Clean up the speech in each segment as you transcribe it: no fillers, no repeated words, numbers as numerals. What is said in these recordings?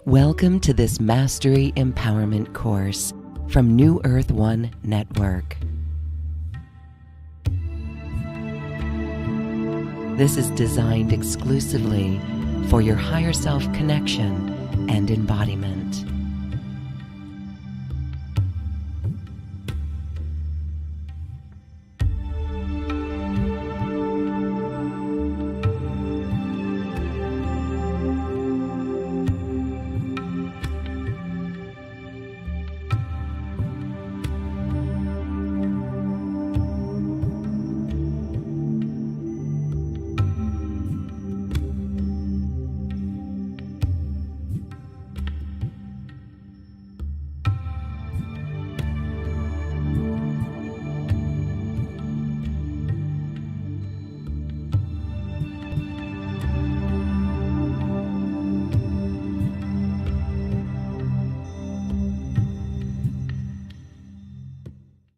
Welcome to this Mastery Empowerment course from New Earth One Network. This is designed exclusively for your higher self connection and embodiment.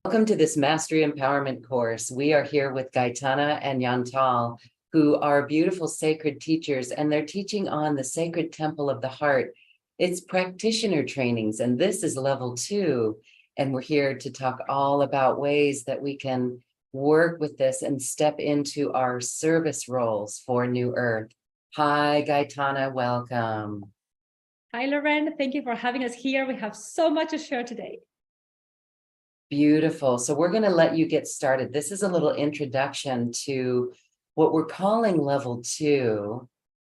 Welcome to this Mastery Empowerment course. We are here with Gaetana and Yantal, who are beautiful sacred teachers, and they're teaching on the Sacred Temple of the Heart. It's practitioner trainings, and this is level 2. And we're here to talk all about ways that we can work with this and step into our service roles for New Earth. Hi, Gaetana, welcome. Hi, Lauren. Thank you for having us here. We have so much to share today. Beautiful. So we're going to let you get started. This is a little introduction to what we're calling level 2.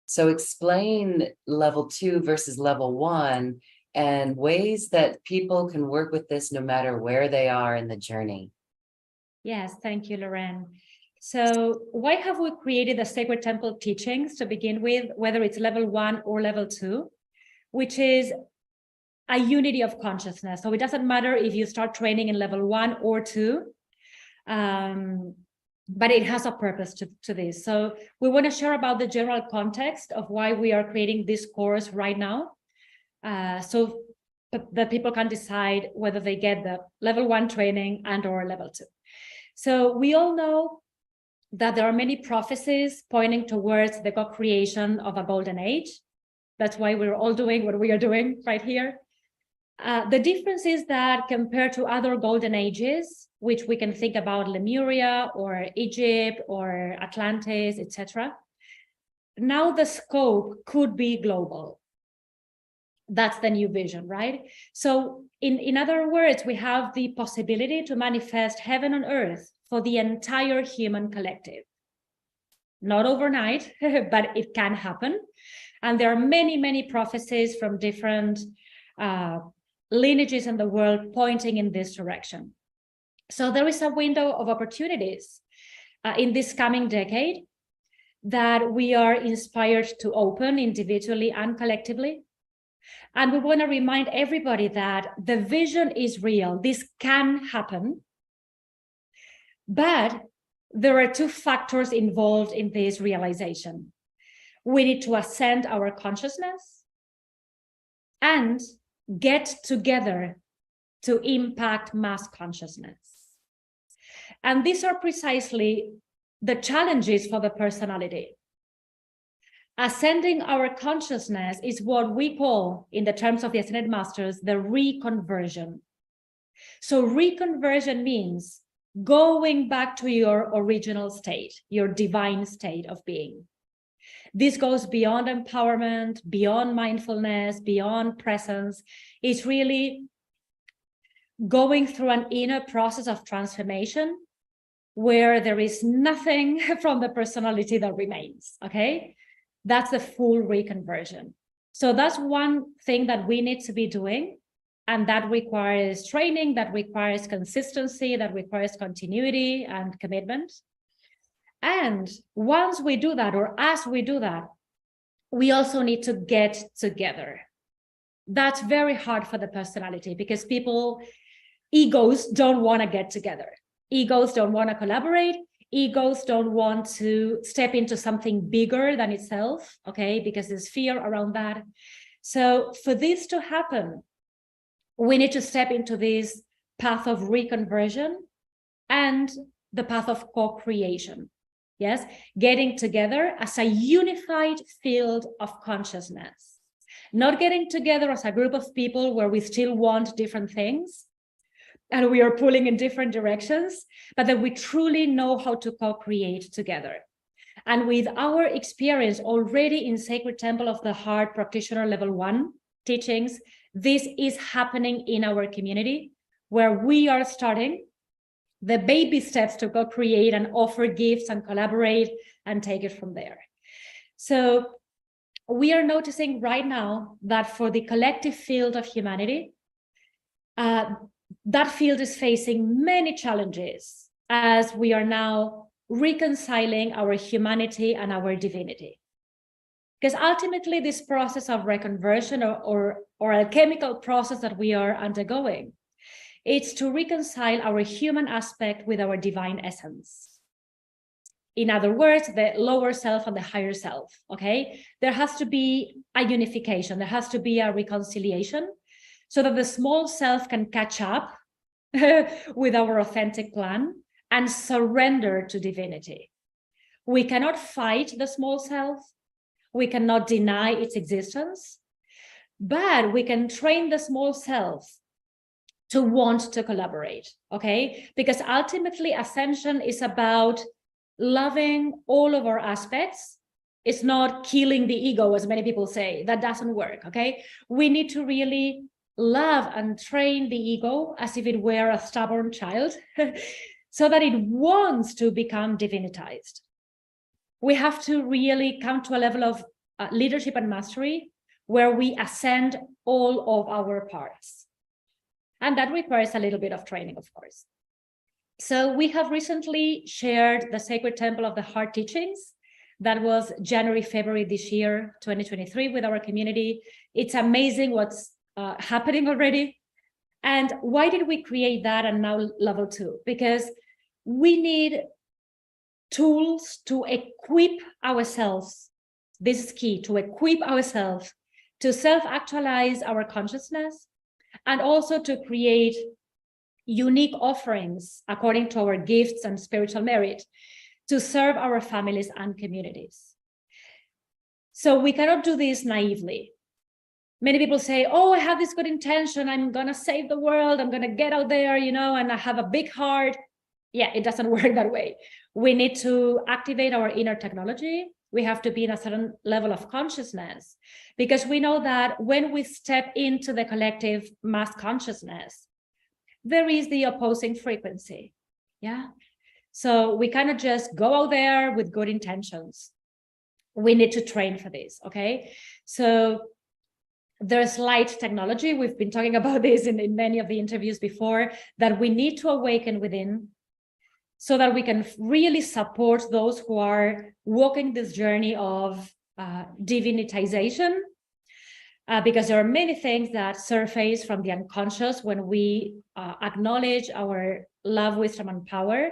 So explain level 2 versus level 1 and ways that people can work with this no matter where they are in the journey. Yes, thank you, Lauren. So why have we created the Sacred Temple teachings to begin with, whether it's level 1 or level 2, which is a unity of consciousness. So it doesn't matter if you start training in level 1 or 2, but it has a purpose to this. So we want to share about the general context of why we are creating this course right now, so that people can decide whether they get the level 1 training and or level 2. So we all know that there are many prophecies pointing towards the co-creation of a golden age. That's why we're all doing what we are doing right here. The difference is that compared to other golden ages, which we can think about Lemuria or Egypt or Atlantis, etc., now the scope could be global. That's the new vision, right? So in other words, we have the possibility to manifest heaven on earth for the entire human collective. Not overnight, but it can happen. And there are many, many prophecies from different lineages in the world pointing in this direction. So there is a window of opportunities in this coming decade that we are inspired to open individually and collectively. And we want to remind everybody that the vision is real. This can happen. But there are 2 factors involved in this realization. We need to ascend our consciousness and get together to impact mass consciousness. And these are precisely the challenges for the personality. Ascending our consciousness is what we call, in the terms of the Ascended Masters, the reconversion. So reconversion means going back to your original state, your divine state of being. This goes beyond empowerment, beyond mindfulness, beyond presence. It's really going through an inner process of transformation where there is nothing from the personality that remains, okay? That's the full reconversion. So that's one thing that we need to be doing, and that requires training, that requires consistency, that requires continuity and commitment. And once we do that, or as we do that, we also need to get together. That's very hard for the personality because egos don't want to get together. Egos don't want to collaborate. Egos don't want to step into something bigger than itself, okay? Because there's fear around that. So for this to happen, we need to step into this path of reconversion and the path of co-creation. Yes, getting together as a unified field of consciousness, not getting together as a group of people where we still want different things and we are pulling in different directions, but that we truly know how to co-create together. And with our experience already in Sacred Temple of the Heart Practitioner Level 1 teachings, this is happening in our community, where we are starting the baby steps to co-create and offer gifts and collaborate and take it from there. So we are noticing right now that for the collective field of humanity, that field is facing many challenges as we are now reconciling our humanity and our divinity. Because ultimately this process of reconversion or alchemical process that we are undergoing, it's to reconcile our human aspect with our divine essence. In other words, the lower self and the higher self, okay? There has to be a unification, there has to be a reconciliation so that the small self can catch up with our authentic plan and surrender to divinity. We cannot fight the small self, we cannot deny its existence, but we can train the small self to want to collaborate, okay? Because ultimately Ascension is about loving all of our aspects. It's not killing the ego, as many people say. That doesn't work, okay? We need to really love and train the ego as if it were a stubborn child so that it wants to become divinitized. We have to really come to a level of leadership and mastery where we ascend all of our parts. And that requires a little bit of training, of course. So we have recently shared the Sacred Temple of the Heart teachings. That was January, February this year, 2023, with our community. It's amazing what's happening already. And why did we create that and now level 2? Because we need tools to equip ourselves. This is key, to equip ourselves to self-actualize our consciousness, and also to create unique offerings according to our gifts and spiritual merit to serve our families and communities. So we cannot do this naively. Many people say, oh, I have this good intention, I'm gonna save the world, I'm gonna get out there, you know, and I have a big heart. Yeah, it doesn't work that way. We need to activate our inner technology. We have to be in a certain level of consciousness, because we know that when we step into the collective mass consciousness, there is the opposing frequency. Yeah. So we cannot just go out there with good intentions. We need to train for this. Okay. So there's light technology. We've been talking about this in many of the interviews before, that we need to awaken within, so that we can really support those who are walking this journey of divinitization, because there are many things that surface from the unconscious when we acknowledge our love, wisdom, and power.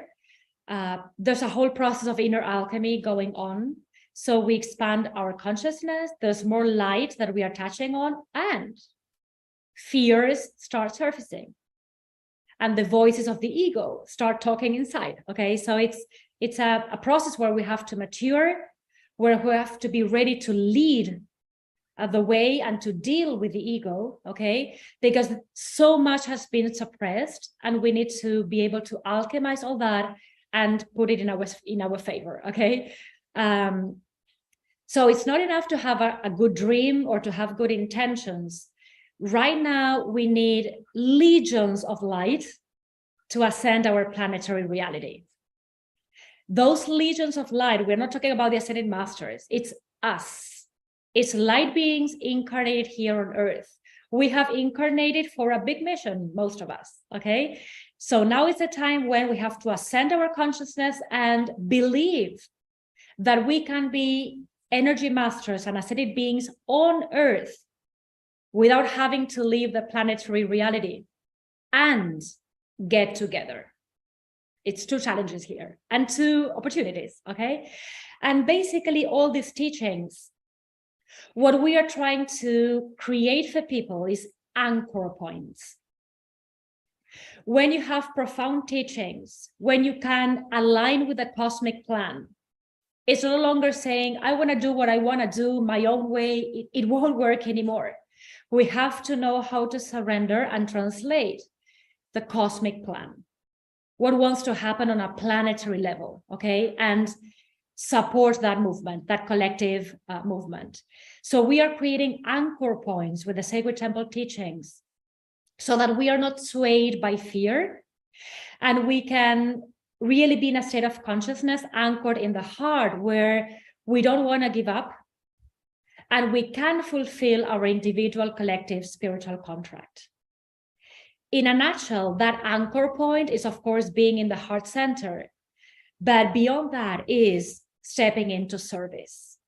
There's a whole process of inner alchemy going on. So we expand our consciousness, there's more light that we are touching on, and fears start surfacing. And the voices of the ego start talking inside, okay? So it's a process where we have to mature, where we have to be ready to lead the way and to deal with the ego, okay? Because so much has been suppressed, and we need to be able to alchemize all that and put it in our favor, okay? So it's not enough to have a good dream or to have good intentions. Right now, we need legions of light to ascend our planetary reality. Those legions of light, we're not talking about the ascended masters, it's us. It's light beings incarnated here on Earth. We have incarnated for a big mission, most of us, okay? So now is the time when we have to ascend our consciousness and believe that we can be energy masters and ascended beings on Earth without having to leave the planetary reality and get together. It's 2 challenges here and 2 opportunities, okay? And basically all these teachings, what we are trying to create for people is anchor points. When you have profound teachings, when you can align with the cosmic plan, it's no longer saying, I want to do what I want to do my own way. It won't work anymore. We have to know how to surrender and translate the cosmic plan. What wants to happen on a planetary level, okay? And support that movement, that collective movement. So we are creating anchor points with the Sacred Temple teachings so that we are not swayed by fear, and we can really be in a state of consciousness anchored in the heart where we don't want to give up, and we can fulfill our individual, collective, spiritual contract. In a nutshell, that anchor point is, of course, being in the heart center, but beyond that is stepping into service.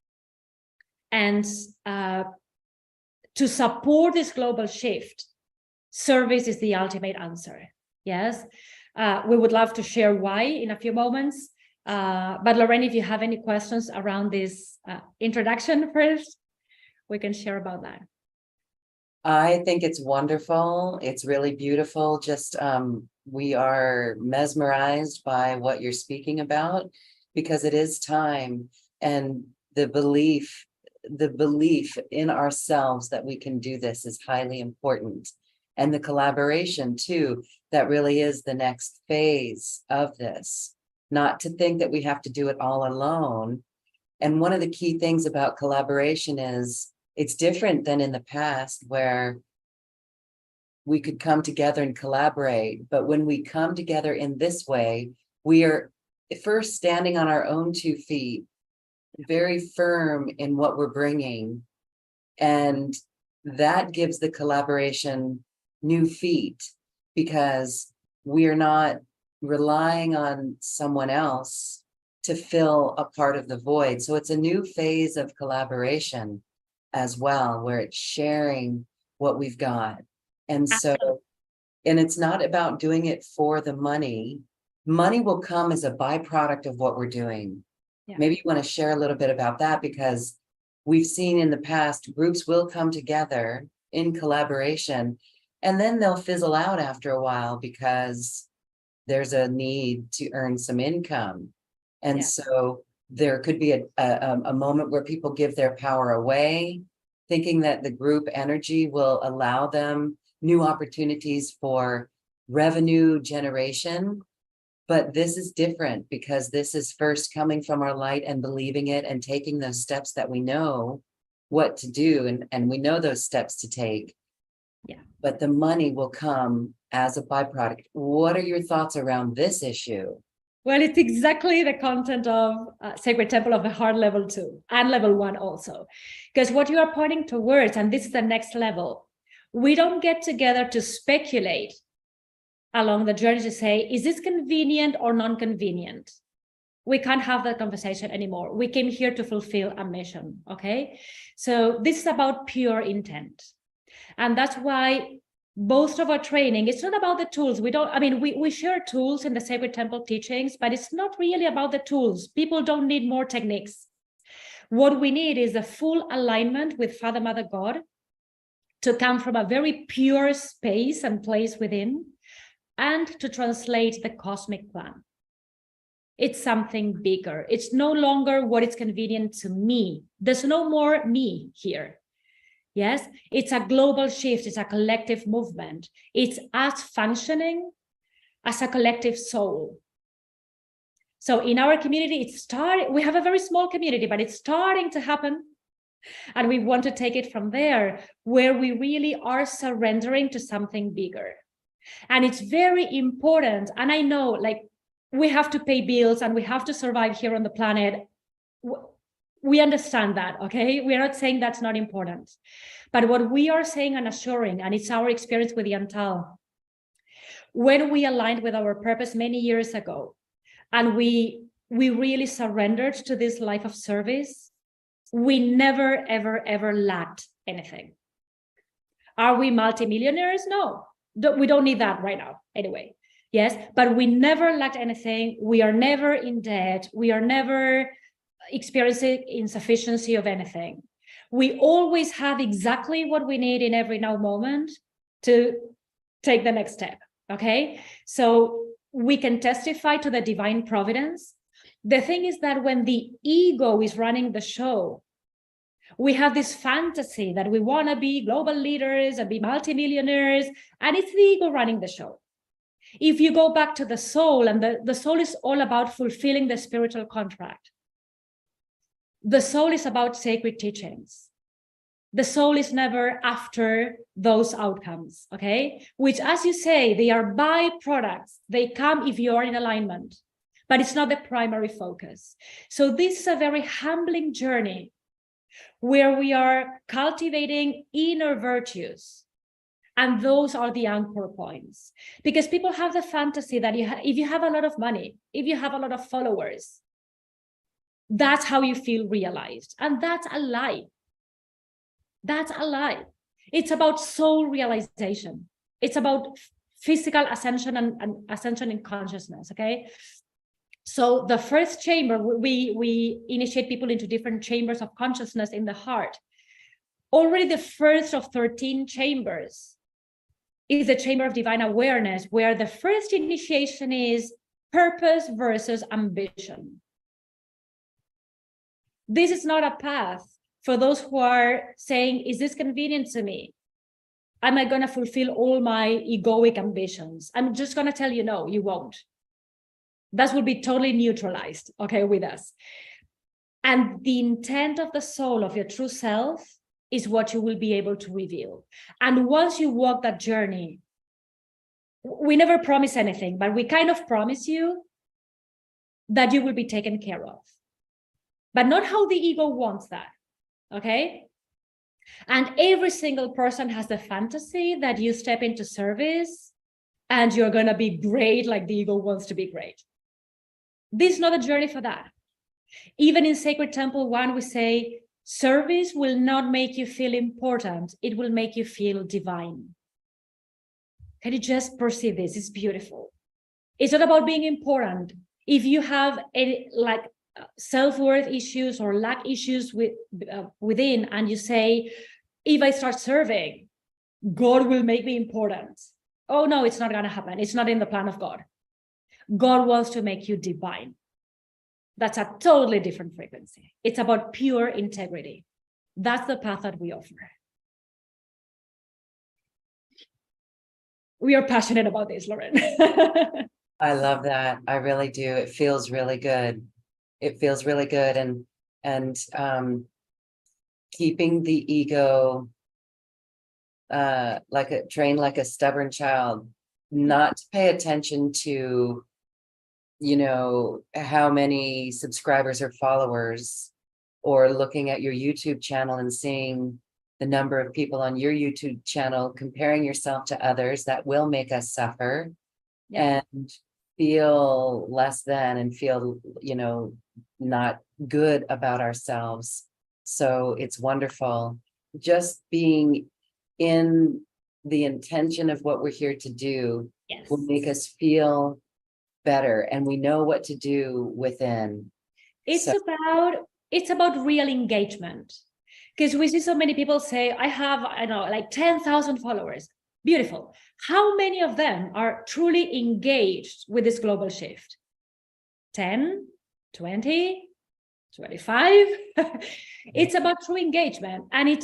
And to support this global shift, service is the ultimate answer. Yes, we would love to share why in a few moments. But Lorraine, if you have any questions around this introduction first, we can share about that. I think it's wonderful. It's really beautiful. Just we are mesmerized by what you're speaking about, because it is time, and the belief in ourselves that we can do this is highly important. And the collaboration too, that really is the next phase of this, not to think that we have to do it all alone. And one of the key things about collaboration is it's different than in the past where we could come together and collaborate. But when we come together in this way, we are first standing on our own 2 feet, very firm in what we're bringing. And that gives the collaboration new feet, because we are not relying on someone else to fill a part of the void. So it's a new phase of collaboration as well, where it's sharing what we've got. And so, and it's not about doing it for the money. Money will come as a byproduct of what we're doing. Yeah. Maybe you want to share a little bit about that, because we've seen in the past groups will come together in collaboration, and then they'll fizzle out after a while because there's a need to earn some income. And so there could be a moment where people give their power away, thinking that the group energy will allow them new opportunities for revenue generation. But this is different, because this is first coming from our light and believing it and taking those steps that we know what to do. And we know those steps to take. Yeah. But the money will come as a byproduct. What are your thoughts around this issue? Well, it's exactly the content of Sacred Temple of the Heart level 2 and level 1 also. Because what you are pointing towards, and this is the next level, we don't get together to speculate along the journey to say, is this convenient or non-convenient? We can't have that conversation anymore. We came here to fulfill a mission, okay? So this is about pure intent. And that's why most of our training, it's not about the tools. We share tools in the Sacred Temple teachings, but it's not really about the tools. People don't need more techniques. What we need is a full alignment with Father, Mother, God to come from a very pure space and place within, and to translate the cosmic plan. It's something bigger. It's no longer what is convenient to me. There's no more me here. Yes, it's a global shift. It's a collective movement. It's us functioning as a collective soul. So in our community, we have a very small community, but it's starting to happen. And we want to take it from there, where we really are surrendering to something bigger. And it's very important. And I know, like, we have to pay bills and we have to survive here on the planet. We understand that, okay? We are not saying that's not important. But what we are saying and assuring, and it's our experience with Yantal, when we aligned with our purpose many years ago, and we really surrendered to this life of service, we never, ever, ever lacked anything. Are we multimillionaires? No, we don't need that right now anyway. Yes, but we never lacked anything. We are never in debt. We are never experiencing insufficiency of anything. We always have exactly what we need in every now moment to take the next step. Okay, so we can testify to the divine providence. The thing is that when the ego is running the show, we have this fantasy that we want to be global leaders and be multimillionaires, and it's the ego running the show. If you go back to the soul, and the soul is all about fulfilling the spiritual contract. The soul is about sacred teachings. The soul is never after those outcomes, okay? Which, as you say, they are byproducts. They come if you are in alignment, but it's not the primary focus. So this is a very humbling journey where we are cultivating inner virtues. And those are the anchor points. Because people have the fantasy that if you have a lot of money, if you have a lot of followers, that's how you feel realized. And that's a lie. That's a lie. It's about soul realization. It's about physical ascension and ascension in consciousness, okay? So the first chamber, we initiate people into different chambers of consciousness in the heart. Already the first of 13 chambers is the chamber of divine awareness, where the first initiation is purpose versus ambition. This is not a path for those who are saying, is this convenient to me? Am I going to fulfill all my egoic ambitions? I'm just going to tell you, no, you won't. That will be totally neutralized, okay, with us. And the intent of the soul of your true self is what you will be able to reveal. And once you walk that journey, we never promise anything, but we kind of promise you that you will be taken care of. But not how the ego wants that, okay? And every single person has the fantasy that you step into service and you're going to be great like the ego wants to be great. This is not a journey for that. Even in Sacred Temple 1, we say, service will not make you feel important. It will make you feel divine. Can you just perceive this? It's beautiful. It's not about being important. If you have any, like self-worth issues or lack issues within, and you say, if I start serving, God will make me important. Oh, no, it's not going to happen. It's not in the plan of God. God wants to make you divine. That's a totally different frequency. It's about pure integrity. That's the path that we offer. We are passionate about this, Lauren. I love that. I really do. It feels really good. It feels really good. And keeping the ego trained like a stubborn child, not to pay attention to, you know, how many subscribers or followers, or looking at your YouTube channel and seeing the number of people on your YouTube channel, comparing yourself to others. That will make us suffer. Yeah. And feel less than, and feel, you know, not good about ourselves. So it's wonderful. Just being in the intention of what we're here to do, yes, will make us feel better, and we know what to do within. It's about real engagement, because we see so many people say, I have, I know, like 10,000 followers. Beautiful. How many of them are truly engaged with this global shift? 10, 20, 25? It's about true engagement. And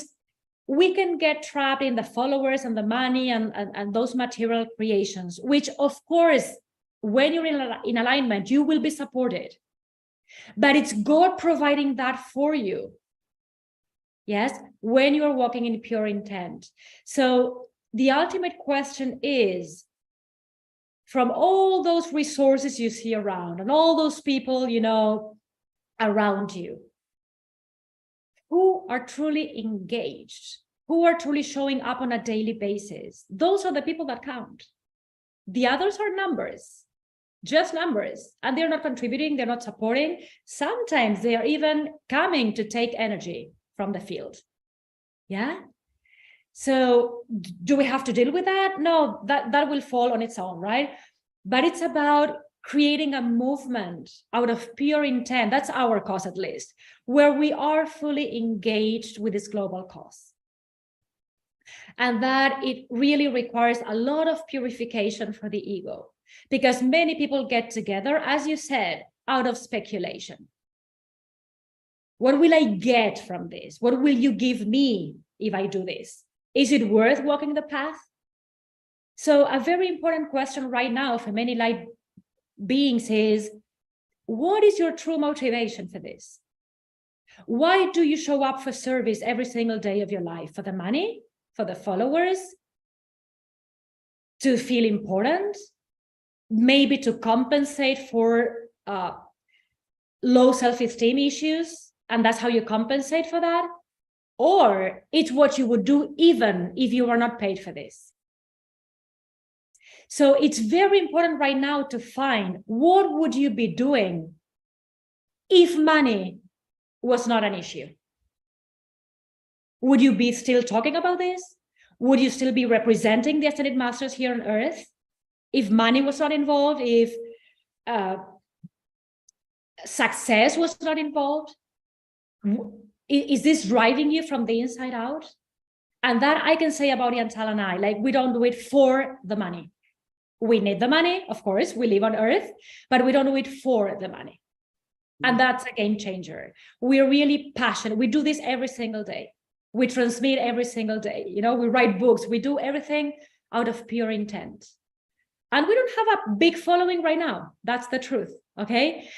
we can get trapped in the followers and the money and those material creations, which of course, when you're in alignment, you will be supported. But it's God providing that for you. Yes, when you're walking in pure intent. So the ultimate question is, from all those resources you see around and all those people, you know, around you, who are truly engaged, who are truly showing up on a daily basis? Those are the people that count. The others are numbers, just numbers, and they're not contributing, they're not supporting. Sometimes they are even coming to take energy from the field. Yeah. So do we have to deal with that? No, that will fall on its own, right? But it's about creating a movement out of pure intent. That's our cause, at least, where we are fully engaged with this global cause. And that it really requires a lot of purification for the ego, because many people get together, as you said, out of speculation. What will I get from this? What will you give me if I do this? Is it worth walking the path? So a very important question right now for many light beings is, what is your true motivation for this? Why do you show up for service every single day of your life? For the money? For the followers? To feel important? Maybe to compensate for low self-esteem issues, and that's how you compensate for that? Or it's what you would do even if you were not paid for this. So it's very important right now to find, what would you be doing if money was not an issue? Would you be still talking about this? Would you still be representing the Ascended Masters here on Earth if money was not involved, if success was not involved? Is this driving you from the inside out? And that I can say about Yantal and I, like, we don't do it for the money. We need the money, of course, we live on Earth, but we don't do it for the money. And that's a game changer. We're really passionate. We do this every single day. We transmit every single day. You know, we write books. We do everything out of pure intent. And we don't have a big following right now. That's the truth, okay?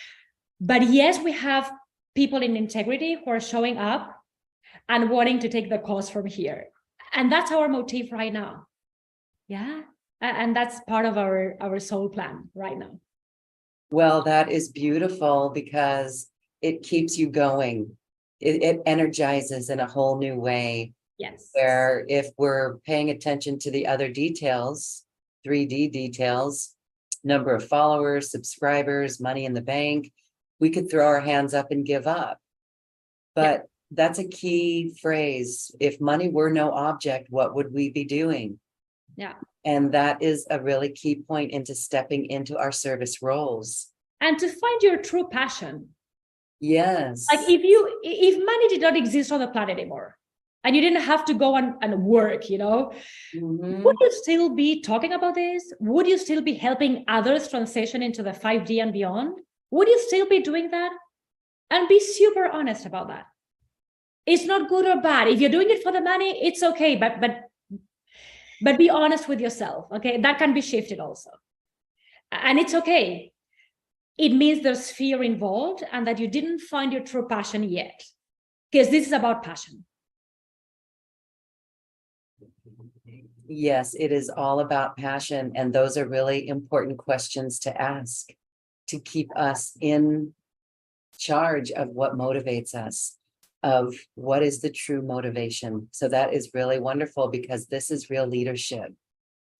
But yes, we have people in integrity who are showing up and wanting to take the cause from here. And that's our motif right now. Yeah. And that's part of our soul plan right now. Well, that is beautiful because it keeps you going. It energizes in a whole new way. Yes. Where if we're paying attention to the other details, 3D details, number of followers, subscribers, money in the bank, we could throw our hands up and give up. But that's a key phrase. If money were no object, what would we be doing? Yeah. And that is a really key point into stepping into our service roles. And to find your true passion. Yes. Like if money did not exist on the planet anymore, and you didn't have to go and work, you know, would you still be talking about this? Would you still be helping others transition into the 5D and beyond? Would you still be doing that? And be super honest about that. It's not good or bad. If you're doing it for the money, it's okay, but be honest with yourself, okay? That can be shifted also. And it's okay. It means there's fear involved and that you didn't find your true passion yet, because this is about passion. Yes, it is all about passion. And those are really important questions to ask to keep us in charge of what motivates us, of what is the true motivation. So that is really wonderful because this is real leadership.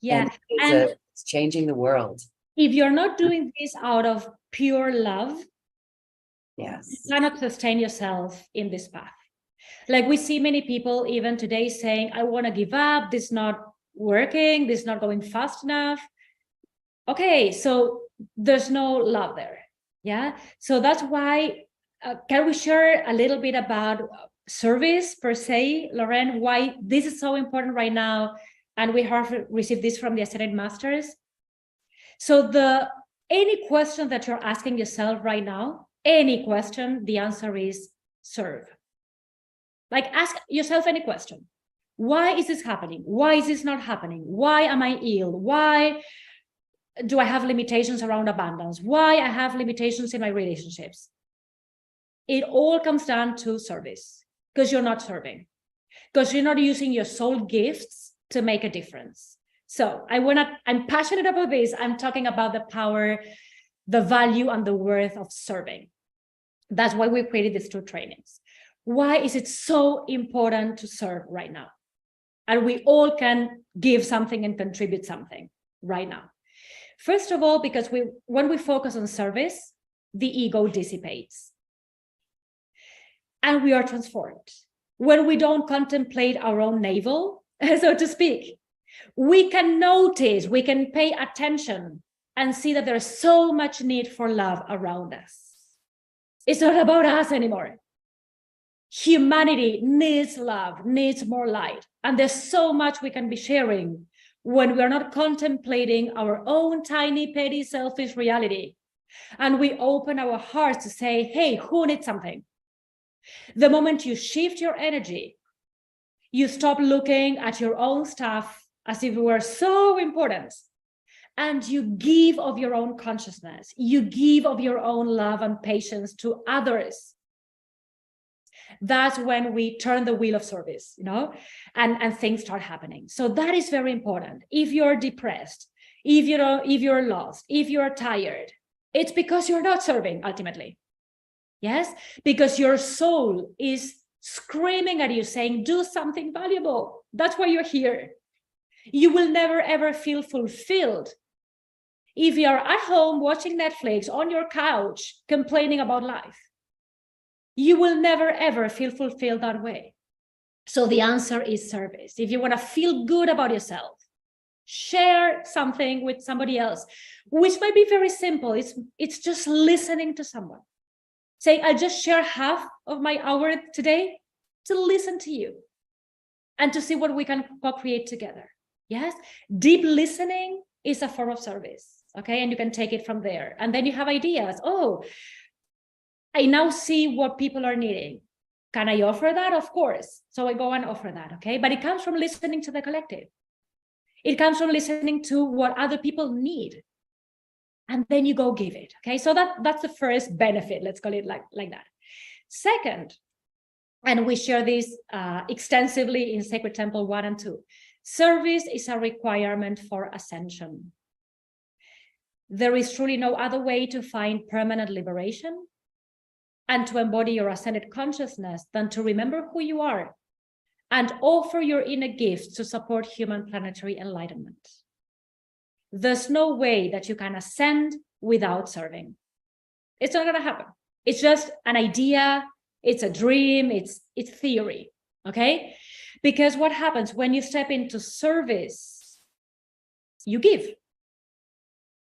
Yeah. And it's changing the world. If you're not doing this out of pure love, yes, you cannot sustain yourself in this path. Like we see many people even today saying, I want to give up, this is not working, this is not going fast enough. Okay, so there's no love there. Yeah, so that's why, can we share a little bit about service per se, Lauren, why this is so important right now? And we have received this from the Ascended Masters. So any question that you're asking yourself right now, any question, the answer is serve. Like ask yourself any question. Why is this happening? Why is this not happening? Why am I ill? Why do I have limitations around abundance? Why I have limitations in my relationships? It all comes down to service, because you're not serving, because you're not using your soul gifts to make a difference. So I'm passionate about this. I'm talking about the power, the value, and the worth of serving. That's why we created these 2 trainings. Why is it so important to serve right now? And we all can give something and contribute something right now. First of all, because when we focus on service, the ego dissipates. And we are transformed. When we don't contemplate our own navel, so to speak, we can notice, we can pay attention and see that there's so much need for love around us. It's not about us anymore. Humanity needs love, needs more light. And there's so much we can be sharing when we're not contemplating our own tiny, petty, selfish reality. And we open our hearts to say, hey, who needs something? The moment you shift your energy, you stop looking at your own stuff as if it were so important. And you give of your own consciousness. You give of your own love and patience to others. That's when we turn the wheel of service, and things start happening. So that is very important. If you're depressed, if you're lost, if you're tired, it's because you're not serving ultimately. Yes, because your soul is screaming at you saying, do something valuable. That's why you're here. You will never ever feel fulfilled if you're at home watching Netflix on your couch complaining about life. You will never ever feel fulfilled that way. So the answer is service. If you want to feel good about yourself, share something with somebody else, which might be very simple. It's just listening to someone. Say, I just share half of my hour today to listen to you and to see what we can co-create together. Yes, deep listening is a form of service. Okay, and you can take it from there. And then you have ideas. Oh, I now see what people are needing. Can I offer that? Of course. So I go and offer that. Okay, but it comes from listening to the collective. It comes from listening to what other people need. And then you go give it. Okay, so that's the first benefit. Let's call it like that. Second, and we share this extensively in Sacred Temple 1 and 2. Service is a requirement for ascension. There is truly no other way to find permanent liberation and to embody your ascended consciousness than to remember who you are and offer your inner gifts to support human planetary enlightenment. There's no way that you can ascend without serving. It's not going to happen. It's just an idea. It's a dream. It's theory. Okay? Because what happens when you step into service, you give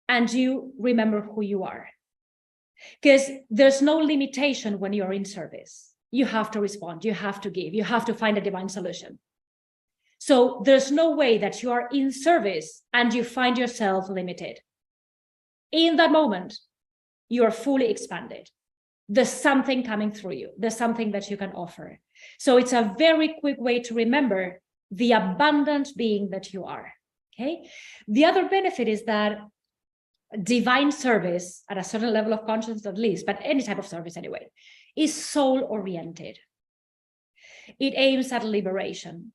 and you remember who you are. Because there's no limitation when you're in service. You have to respond. You have to give. You have to find a divine solution. So there's no way that you are in service and you find yourself limited. In that moment, you are fully expanded. There's something coming through you. There's something that you can offer. So it's a very quick way to remember the abundant being that you are. Okay. The other benefit is that divine service, at a certain level of consciousness at least, but any type of service anyway, is soul-oriented. It aims at liberation.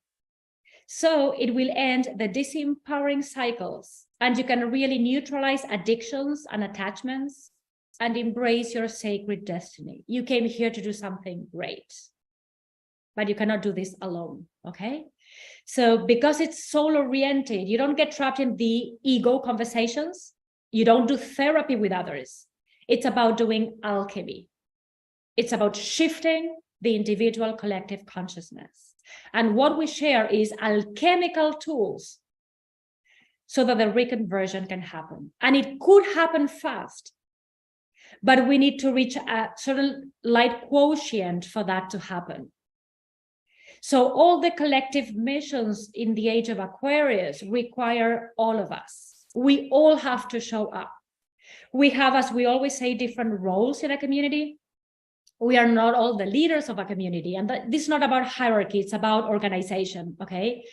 So it will end the disempowering cycles, and you can really neutralize addictions and attachments and embrace your sacred destiny. You came here to do something great, but you cannot do this alone, okay? So because it's soul-oriented, you don't get trapped in the ego conversations. You don't do therapy with others. It's about doing alchemy. It's about shifting the individual collective consciousness. And what we share is alchemical tools so that the reconversion can happen. And it could happen fast, but we need to reach a certain light quotient for that to happen. So all the collective missions in the age of Aquarius require all of us. We all have to show up. We have, as we always say, different roles in a community. We are not all the leaders of a community. And this is not about hierarchy, it's about organization, okay?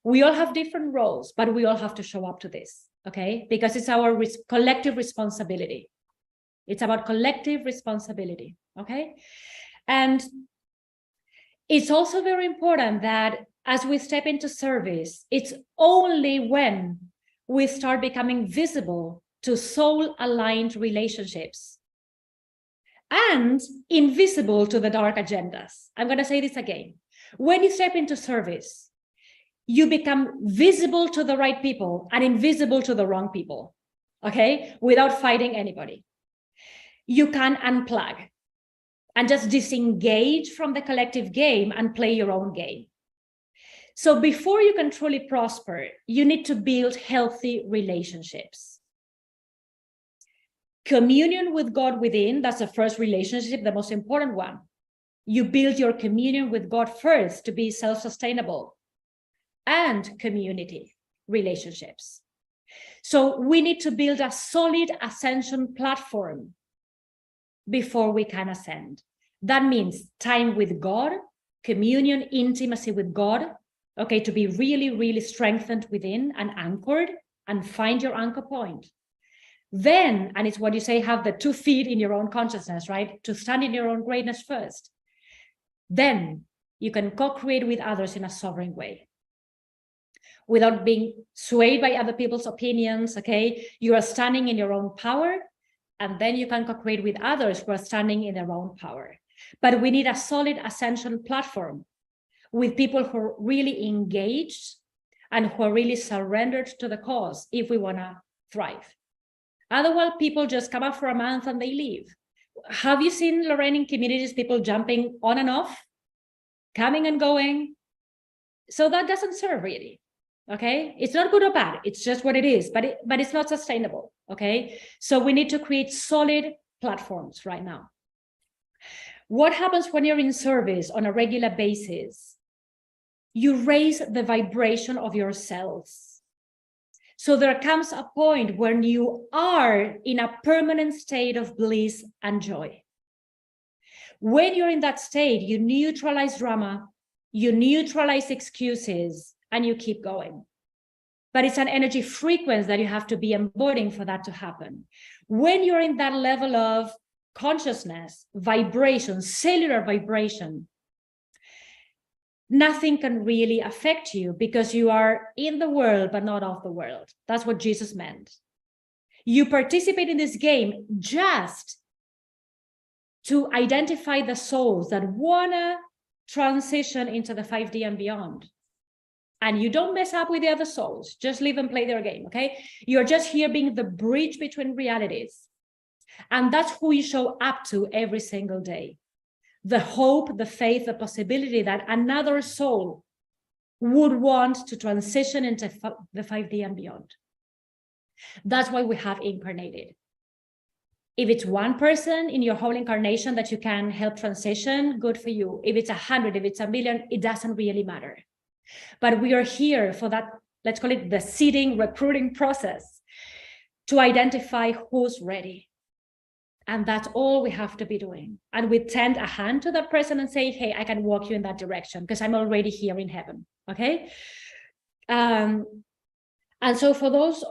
We all have different roles, but we all have to show up to this, okay? Because it's our collective responsibility. It's about collective responsibility, okay? And it's also very important that as we step into service, it's only when we start becoming visible to soul-aligned relationships and invisible to the dark agendas. I'm going to say this again. When you step into service, you become visible to the right people and invisible to the wrong people, okay? Without fighting anybody. You can unplug and just disengage from the collective game and play your own game. So before you can truly prosper, you need to build healthy relationships. Communion with God within, that's the first relationship, the most important one. You build your communion with God first to be self-sustainable, and community relationships. So we need to build a solid ascension platform before we can ascend. That means time with God, communion, intimacy with God, okay, to be really, really strengthened within and anchored and find your anchor point. Then, and it's what you say, have the 2 feet in your own consciousness, right? To stand in your own greatness first. Then you can co-create with others in a sovereign way, without being swayed by other people's opinions, okay? You are standing in your own power, and then you can co-create with others who are standing in their own power. But we need a solid ascension platform with people who are really engaged and who are really surrendered to the cause if we want to thrive. Otherwise, people just come up for a month and they leave. Have you seen, Lorraine, in communities, people jumping on and off, coming and going? So that doesn't serve really, okay? It's not good or bad, it's just what it is, but it's not sustainable, okay? So we need to create solid platforms right now. What happens when you're in service on a regular basis? You raise the vibration of your cells. So there comes a point when you are in a permanent state of bliss and joy. When you're in that state, you neutralize drama, you neutralize excuses, and you keep going. But it's an energy frequency that you have to be embodying for that to happen. When you're in that level of consciousness, vibration, cellular vibration, nothing can really affect you because you are in the world, but not of the world. That's what Jesus meant. You participate in this game just to identify the souls that want to transition into the 5D and beyond. And you don't mess up with the other souls. Just leave them play their game, okay? You're just here being the bridge between realities. And that's who you show up to every single day. The hope, the faith, the possibility that another soul would want to transition into the 5D and beyond. That's why we have incarnated. If it's one person in your whole incarnation that you can help transition, good for you. If it's 100, if it's 1,000,000, it doesn't really matter. But we are here for that, let's call it the seeding, recruiting process, to identify who's ready. And that's all we have to be doing. And we tend a hand to that person and say, hey, I can walk you in that direction because I'm already here in heaven, okay? And so for those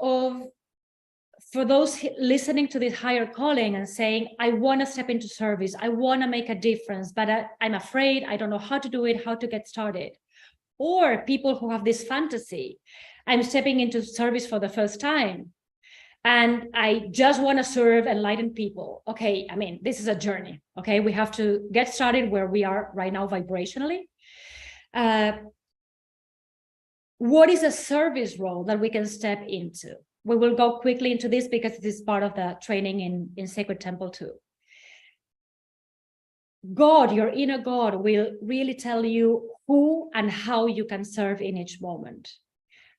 listening to this higher calling and saying, I want to step into service, I want to make a difference, but I'm afraid, I don't know how to do it, how to get started. Or people who have this fantasy, I'm stepping into service for the first time, and I just want to serve enlightened people. Okay, I mean, this is a journey, okay? We have to get started where we are right now vibrationally. What is a service role that we can step into? We will go quickly into this because this is part of the training in Sacred Temple too. God, your inner God, will really tell you who and how you can serve in each moment.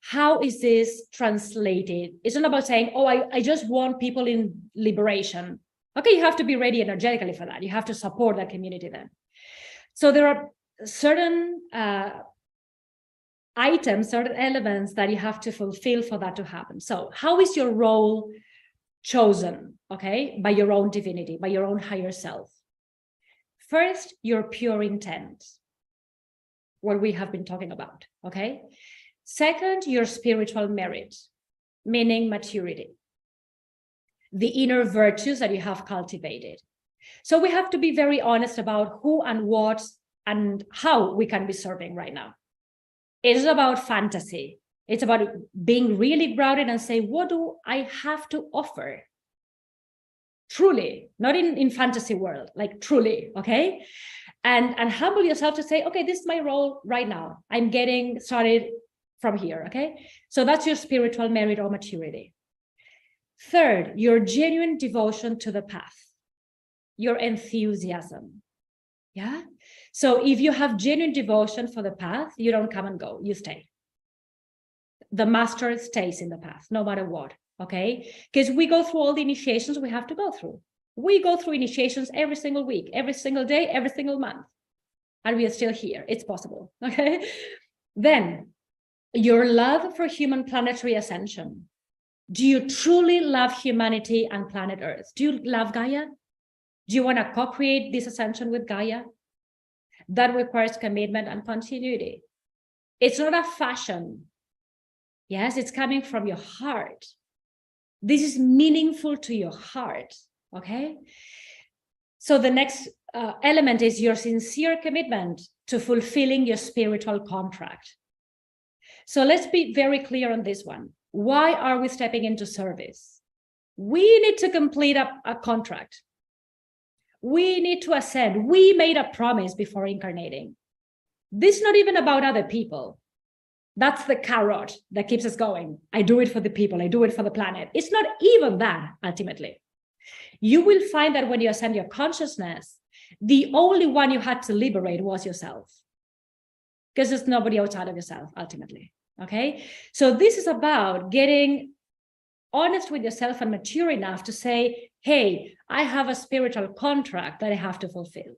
How is this translated? It's not about saying, oh, I just want people in liberation. Okay, you have to be ready energetically for that. You have to support that community then. So there are certain items, certain elements that you have to fulfill for that to happen. So how is your role chosen? Okay, by your own divinity, by your own higher self. First, your pure intent, what we have been talking about, okay? Second, your spiritual merit, meaning maturity, the inner virtues that you have cultivated. So we have to be very honest about who and what and how we can be serving right now. It is about fantasy. It's about being really grounded and say, what do I have to offer? Truly, not in fantasy world, like truly, okay? And humble yourself to say, okay, this is my role right now. I'm getting started from here, okay? So that's your spiritual merit or maturity. Third, your genuine devotion to the path, your enthusiasm, yeah? So if you have genuine devotion for the path, you don't come and go, you stay. The master stays in the path, no matter what, okay? Because we go through all the initiations we have to go through. We go through initiations every single week, every single day, every single month. and we are still here. It's possible, okay? Then, your love for human planetary ascension. Do you truly love humanity and planet Earth? Do you love Gaia? Do you want to co-create this ascension with Gaia? That requires commitment and continuity. It's not a fashion. Yes, it's coming from your heart. This is meaningful to your heart, okay? So the next element is your sincere commitment to fulfilling your spiritual contract. So let's be very clear on this one. Why are we stepping into service? We need to complete a contract. We need to ascend. We made a promise before incarnating. This is not even about other people. That's the carrot that keeps us going. I do it for the people. I do it for the planet. It's not even that, ultimately. You will find that when you ascend your consciousness, the only one you had to liberate was yourself. Because there's nobody outside of yourself, ultimately. Okay? So this is about getting honest with yourself and mature enough to say, hey, I have a spiritual contract that I have to fulfill.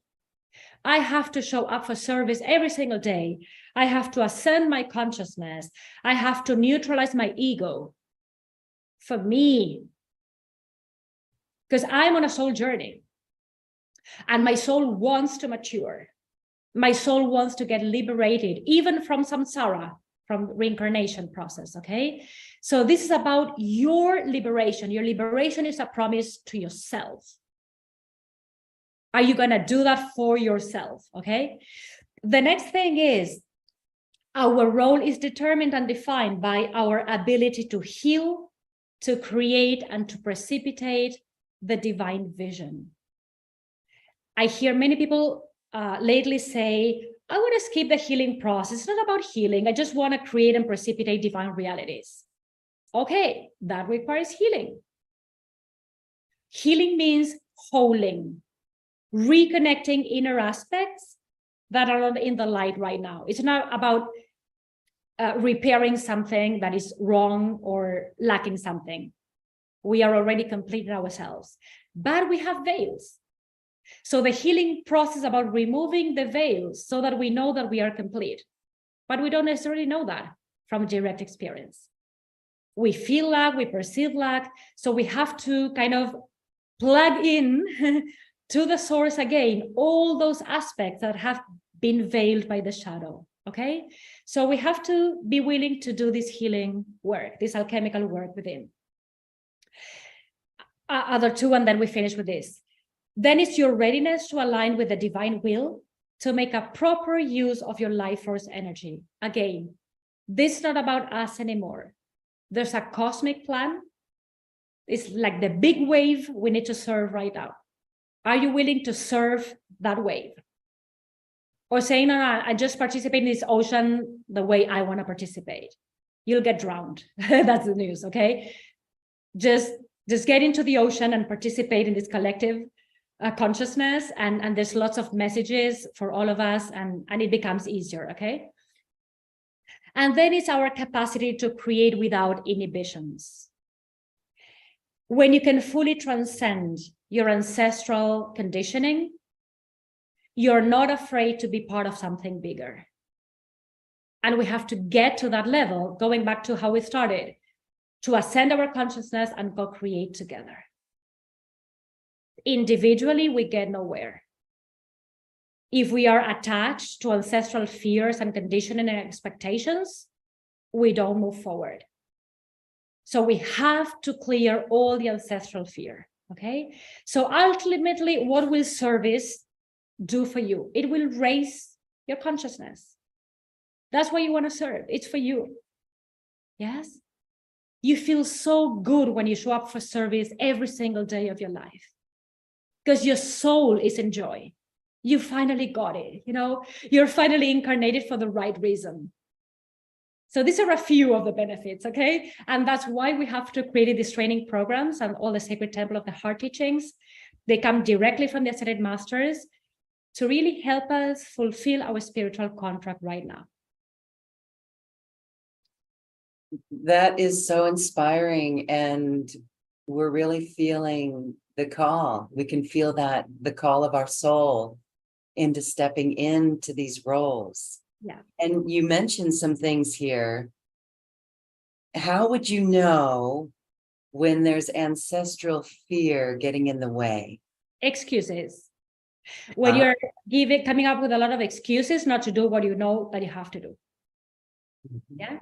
I have to show up for service every single day. I have to ascend my consciousness. I have to neutralize my ego for me. Because I'm on a soul journey. And my soul wants to mature. My soul wants to get liberated, even from samsara, from reincarnation process, okay? So this is about your liberation. Your liberation is a promise to yourself. Are you going to do that for yourself, okay? The next thing is, our role is determined and defined by our ability to heal, to create, and to precipitate the divine vision. I hear many people lately say, I want to skip the healing process. It's not about healing. I just want to create and precipitate divine realities. Okay, that requires healing. Healing means holding, reconnecting inner aspects that are not in the light right now. It's not about repairing something that is wrong or lacking something. We are already complete in ourselves, but we have veils. So the healing process is about removing the veils so that we know that we are complete. But we don't necessarily know that from direct experience. We feel lack, we perceive lack, so we have to kind of plug in to the source again, all those aspects that have been veiled by the shadow, okay? So we have to be willing to do this healing work, this alchemical work within. Other two, and then we finish with this. Then it's your readiness to align with the divine will to make a proper use of your life force energy. Again, this is not about us anymore. There's a cosmic plan. It's like the big wave we need to serve right now. Are you willing to serve that wave? Or saying, no, I just participate in this ocean the way I want to participate. You'll get drowned. That's the news, okay? Just get into the ocean and participate in this collective consciousness, and there's lots of messages for all of us, and it becomes easier, okay? And then it's our capacity to create without inhibitions. When you can fully transcend your ancestral conditioning, you're not afraid to be part of something bigger. And we have to get to that level, going back to how we started, to ascend our consciousness and co-create together. Individually, we get nowhere. If we are attached to ancestral fears and conditioning and expectations, we don't move forward. So we have to clear all the ancestral fear, okay? So ultimately, what will service do for you? It will raise your consciousness. That's why you want to serve. It's for you. Yes? You feel so good when you show up for service every single day of your life, because your soul is in joy. You finally got it, you know, you're finally incarnated for the right reason. So these are a few of the benefits, okay? And that's why we have to create these training programs and all the Sacred Temple of the Heart teachings. They come directly from the Ascended Masters to really help us fulfill our spiritual contract right now. That is so inspiring, and we're really feeling the call. We can feel that, the call of our soul into stepping into these roles. Yeah. And you mentioned some things here. How would you know when there's ancestral fear getting in the way? Excuses. When you're coming up with a lot of excuses not to do what you know that you have to do. Yeah.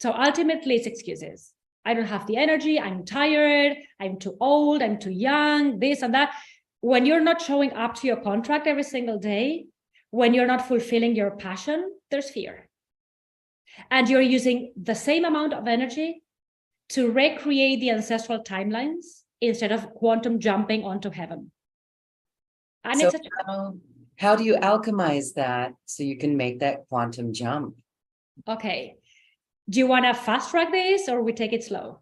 So ultimately it's excuses. I don't have the energy, I'm tired, I'm too old, I'm too young, this and that. When you're not showing up to your contract every single day, when you're not fulfilling your passion, there's fear. And you're using the same amount of energy to recreate the ancestral timelines instead of quantum jumping onto heaven. And So it's how do you alchemize that so you can make that quantum jump? okay. Do you want to fast track this or we take it slow?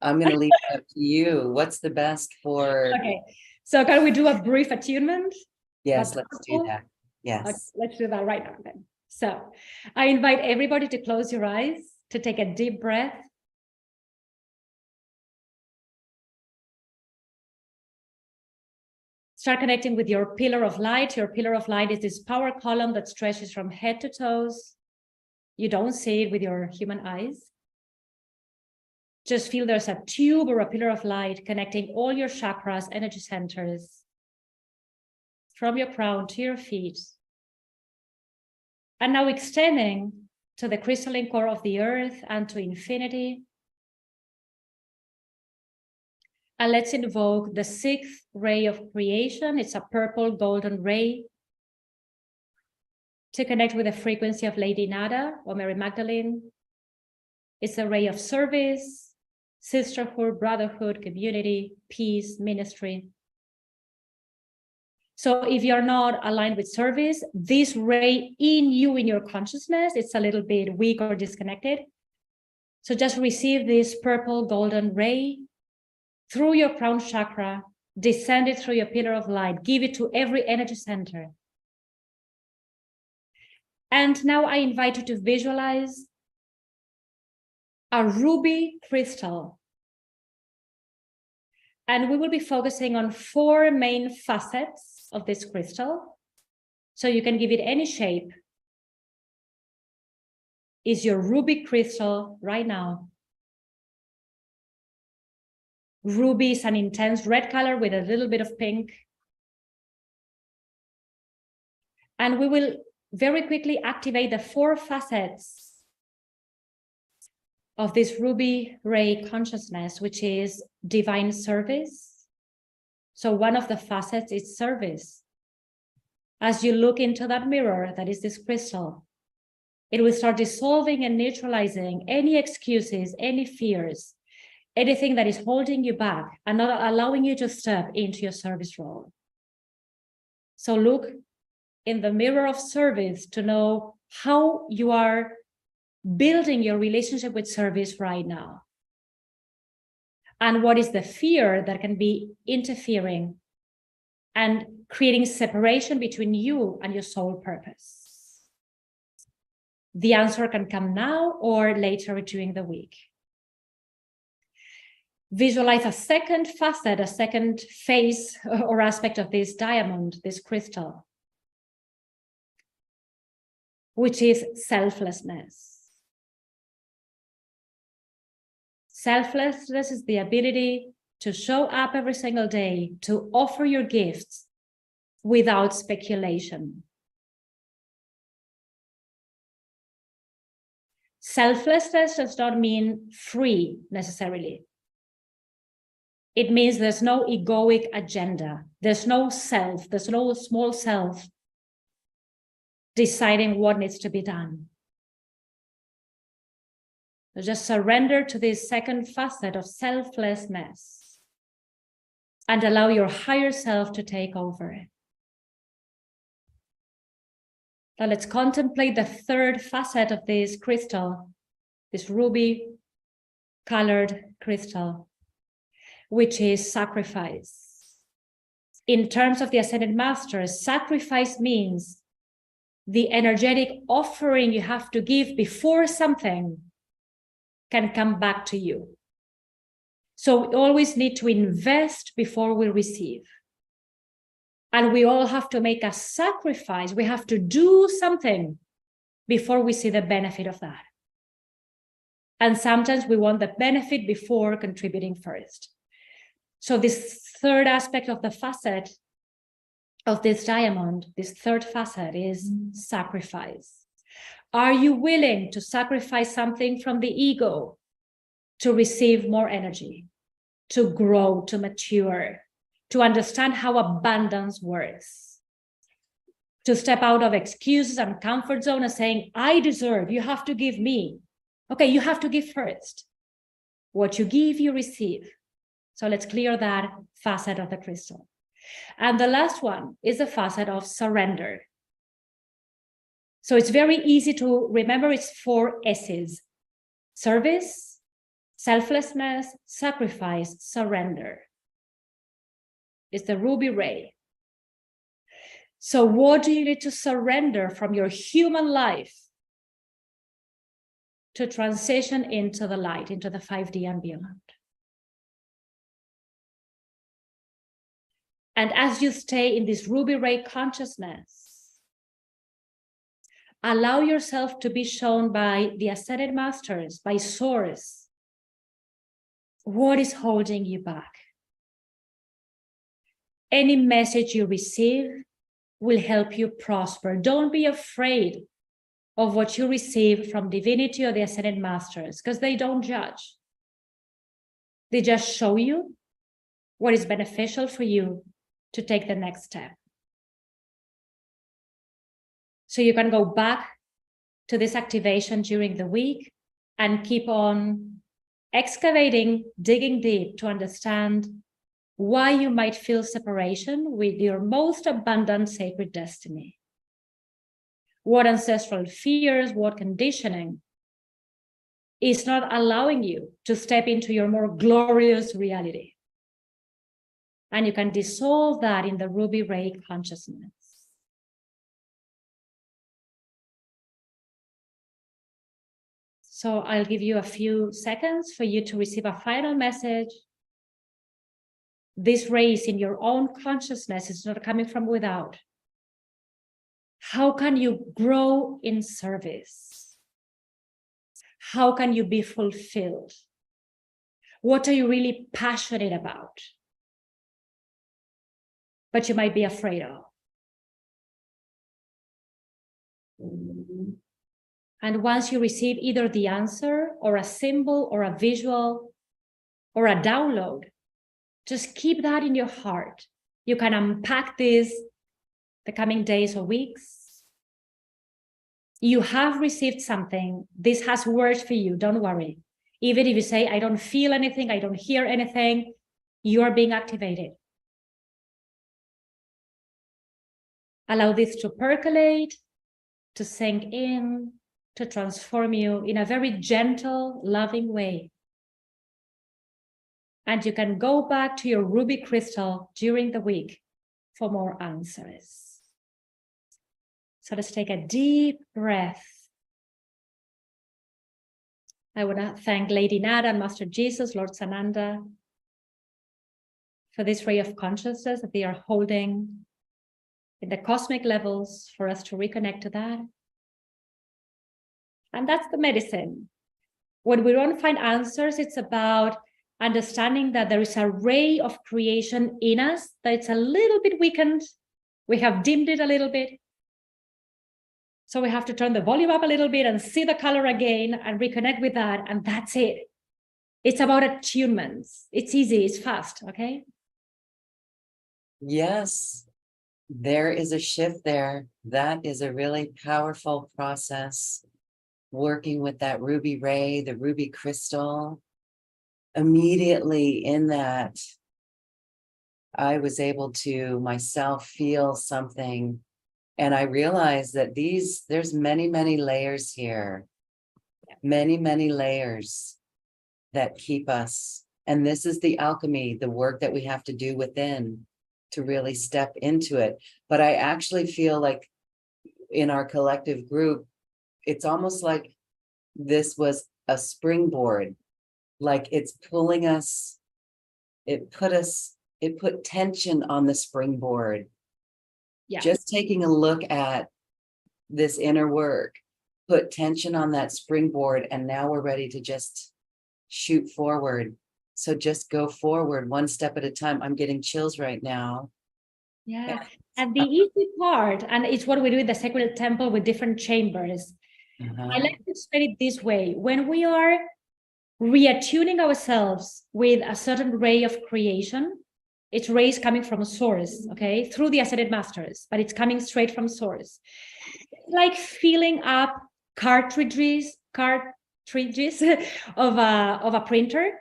I'm going to leave it up to you. What's the best for? Okay. So can we do a brief attunement? Yes, That's let's do that. Yes. Okay, let's do that right now then. So I invite everybody to close your eyes, to take a deep breath. Start connecting with your pillar of light. Your pillar of light is this power column that stretches from head to toes. You don't see it with your human eyes. Just feel there's a tube or a pillar of light connecting all your chakras, energy centers, from your crown to your feet. And now extending to the crystalline core of the earth and to infinity. And let's invoke the sixth ray of creation. It's a purple golden ray to connect with the frequency of Lady Nada or Mary Magdalene. It's a ray of service, sisterhood, brotherhood, community, peace, ministry. So if you're not aligned with service, this ray in you, in your consciousness, it's a little bit weak or disconnected. So just receive this purple golden ray through your crown chakra, descend it through your pillar of light, give it to every energy center. And now I invite you to visualize a ruby crystal. And we will be focusing on 4 main facets of this crystal. So you can give it any shape. Is your ruby crystal right now? Ruby is an intense red color with a little bit of pink. And we will very quickly activate the 4 facets of this ruby ray consciousness, which is divine service. So one of the facets is service. As you look into that mirror, that is this crystal, it will start dissolving and neutralizing any excuses, any fears, anything that is holding you back and not allowing you to step into your service role. So look in the mirror of service to know how you are building your relationship with service right now. And what is the fear that can be interfering and creating separation between you and your soul purpose? The answer can come now or later during the week. Visualize a second facet, a second phase or aspect of this diamond, this crystal, which is selflessness. Selflessness is the ability to show up every single day, to offer your gifts without speculation. Selflessness does not mean free necessarily. It means there's no egoic agenda. There's no self, there's no small self deciding what needs to be done. So just surrender to this second facet of selflessness and allow your higher self to take over. Now let's contemplate the third facet of this crystal, this ruby colored crystal, which is sacrifice. In terms of the Ascended Masters, sacrifice means the energetic offering you have to give before something can come back to you. So we always need to invest before we receive. And we all have to make a sacrifice. We have to do something before we see the benefit of that. And sometimes we want the benefit before contributing first. So this third aspect of the facet of this diamond, this third facet is sacrifice. Are you willing to sacrifice something from the ego to receive more energy, to grow, to mature, to understand how abundance works, to step out of excuses and comfort zone and saying, I deserve, you have to give me. Okay, you have to give first. What you give, you receive. So let's clear that facet of the crystal. And the last one is the facet of surrender. So it's very easy to remember its 4 S's: service, selflessness, sacrifice, surrender. It's the ruby ray. So what do you need to surrender from your human life to transition into the light, into the 5D and beyond? And as you stay in this ruby ray consciousness, allow yourself to be shown by the ascended masters, by source, what is holding you back. Any message you receive will help you prosper. Don't be afraid of what you receive from divinity or the ascended masters, because they don't judge. They just show you what is beneficial for you to take the next step. So you can go back to this activation during the week and keep on excavating, digging deep to understand why you might feel separation with your most abundant sacred destiny. What ancestral fears, what conditioning is not allowing you to step into your more glorious reality. And you can dissolve that in the ruby ray consciousness. So I'll give you a few seconds for you to receive a final message. This ray is in your own consciousness. It's not coming from without. How can you grow in service? How can you be fulfilled? What are you really passionate about, but you might be afraid of? And once you receive either the answer or a symbol or a visual or a download, just keep that in your heart. You can unpack this the coming days or weeks. You have received something. This has worked for you. Don't worry. Even if you say, I don't feel anything, I don't hear anything, you are being activated. Allow this to percolate, to sink in, to transform you in a very gentle, loving way. And you can go back to your ruby crystal during the week for more answers. So let's take a deep breath. I want to thank Lady Nada and Master Jesus, Lord Sananda, for this ray of consciousness that they are holding in the cosmic levels for us to reconnect to that. And that's the medicine. When we don't find answers, it's about understanding that there is a ray of creation in us, that it's a little bit weakened. We have dimmed it a little bit. So we have to turn the volume up a little bit and see the color again and reconnect with that. And that's it. It's about attunements. It's easy, it's fast, okay? Yes, there is a shift there. That is a really powerful process. Working with that ruby ray, the ruby crystal. Immediately in that, I was able to myself feel something. And I realized that there's many, many layers here. Many, many layers that keep us. And this is the alchemy, the work that we have to do within to really step into it. But I actually feel like in our collective group, it's almost like this was a springboard, like it's pulling us, it put tension on the springboard Yeah. Just taking a look at this inner work, put tension on that springboard, and now we're ready to just shoot forward. So just go forward one step at a time. I'm getting chills right now. Yeah. And the easy part, and it's what we do in the sacred temple with different chambers. I like to explain it this way. When we are reattuning ourselves with a certain ray of creation, it's rays coming from source, okay, through the ascended masters, but it's coming straight from source. It's like filling up cartridges of a printer.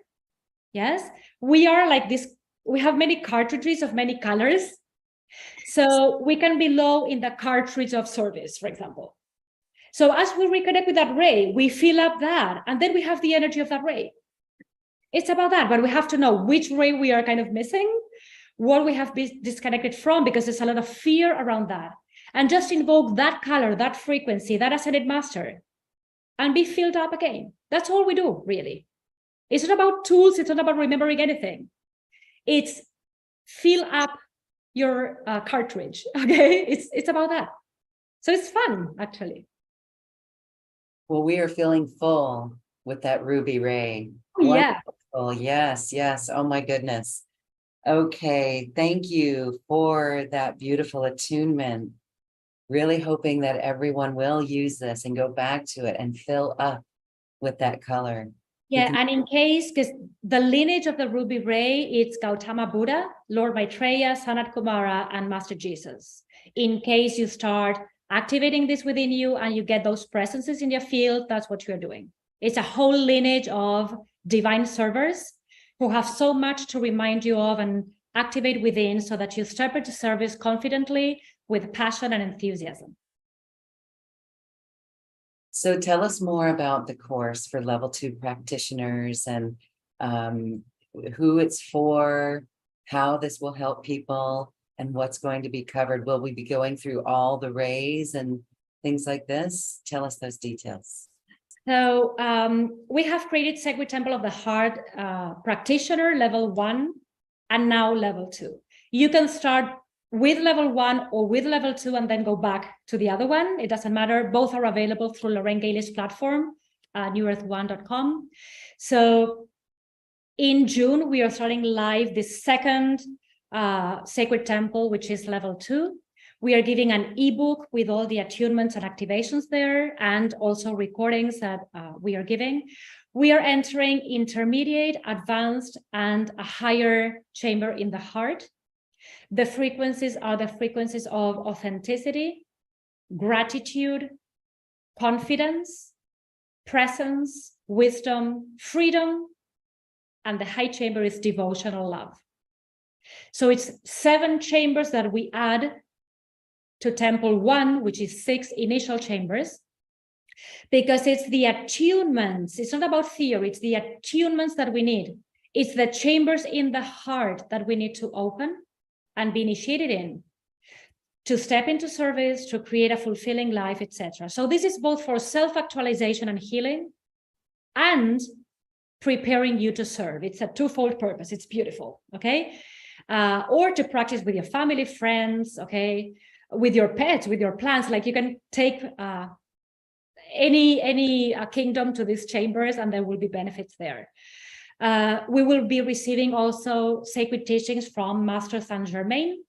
Yes, we are like this. We have many cartridges of many colors. So we can be low in the cartridge of service, for example. So as we reconnect with that ray, we fill up that, and then we have the energy of that ray. It's about that, but we have to know which ray we are kind of missing, what we have been disconnected from, because there's a lot of fear around that. And just invoke that color, that frequency, that ascended master, and be filled up again. That's all we do, really. It's not about tools. It's not about remembering anything. It's fill up your cartridge, okay? It's about that. So it's fun, actually. Well, we are feeling full with that ruby ray. Yeah. Wonderful. Yes, yes. Oh my goodness. Okay, thank you for that beautiful attunement. Really hoping that everyone will use this and go back to it and fill up with that color. Yeah, and in case, because the lineage of the ruby ray, it's Gautama Buddha, Lord Maitreya, Sanat Kumara, and Master Jesus. In case you start activating this within you and you get those presences in your field, that's what you're doing. It's a whole lineage of divine servers who have so much to remind you of and activate within, so that you step into service confidently with passion and enthusiasm. So tell us more about the course for level 2 practitioners, and who it's for, how this will help people, and what's going to be covered. Will we be going through all the rays and things like this? Tell us those details. So we have created Sacred Temple of the Heart Practitioner level 1 and now level 2. You can start with level 1 or with level 2 and then go back to the other one. It doesn't matter. Both are available through Lorraine Gailey's platform, newearth1.com. So in June, we are starting live the second Sacred Temple, which is level 2. We are giving an ebook with all the attunements and activations there, and also recordings that we are giving. We are entering intermediate, advanced, and a higher chamber in the heart. The frequencies are the frequencies of authenticity, gratitude, confidence, presence, wisdom, freedom, and the high chamber is devotional love. So it's 7 chambers that we add to Temple 1, which is 6 initial chambers, because it's the attunements. It's not about theory. It's the attunements that we need. It's the chambers in the heart that we need to open and be initiated in to step into service, to create a fulfilling life, etc. So this is both for self-actualization and healing and preparing you to serve. It's a twofold purpose. It's beautiful, okay? Or to practice with your family, friends, okay? With your pets, with your plants. Like you can take any kingdom to these chambers and there will be benefits there. We will be receiving also sacred teachings from Master Saint Germain,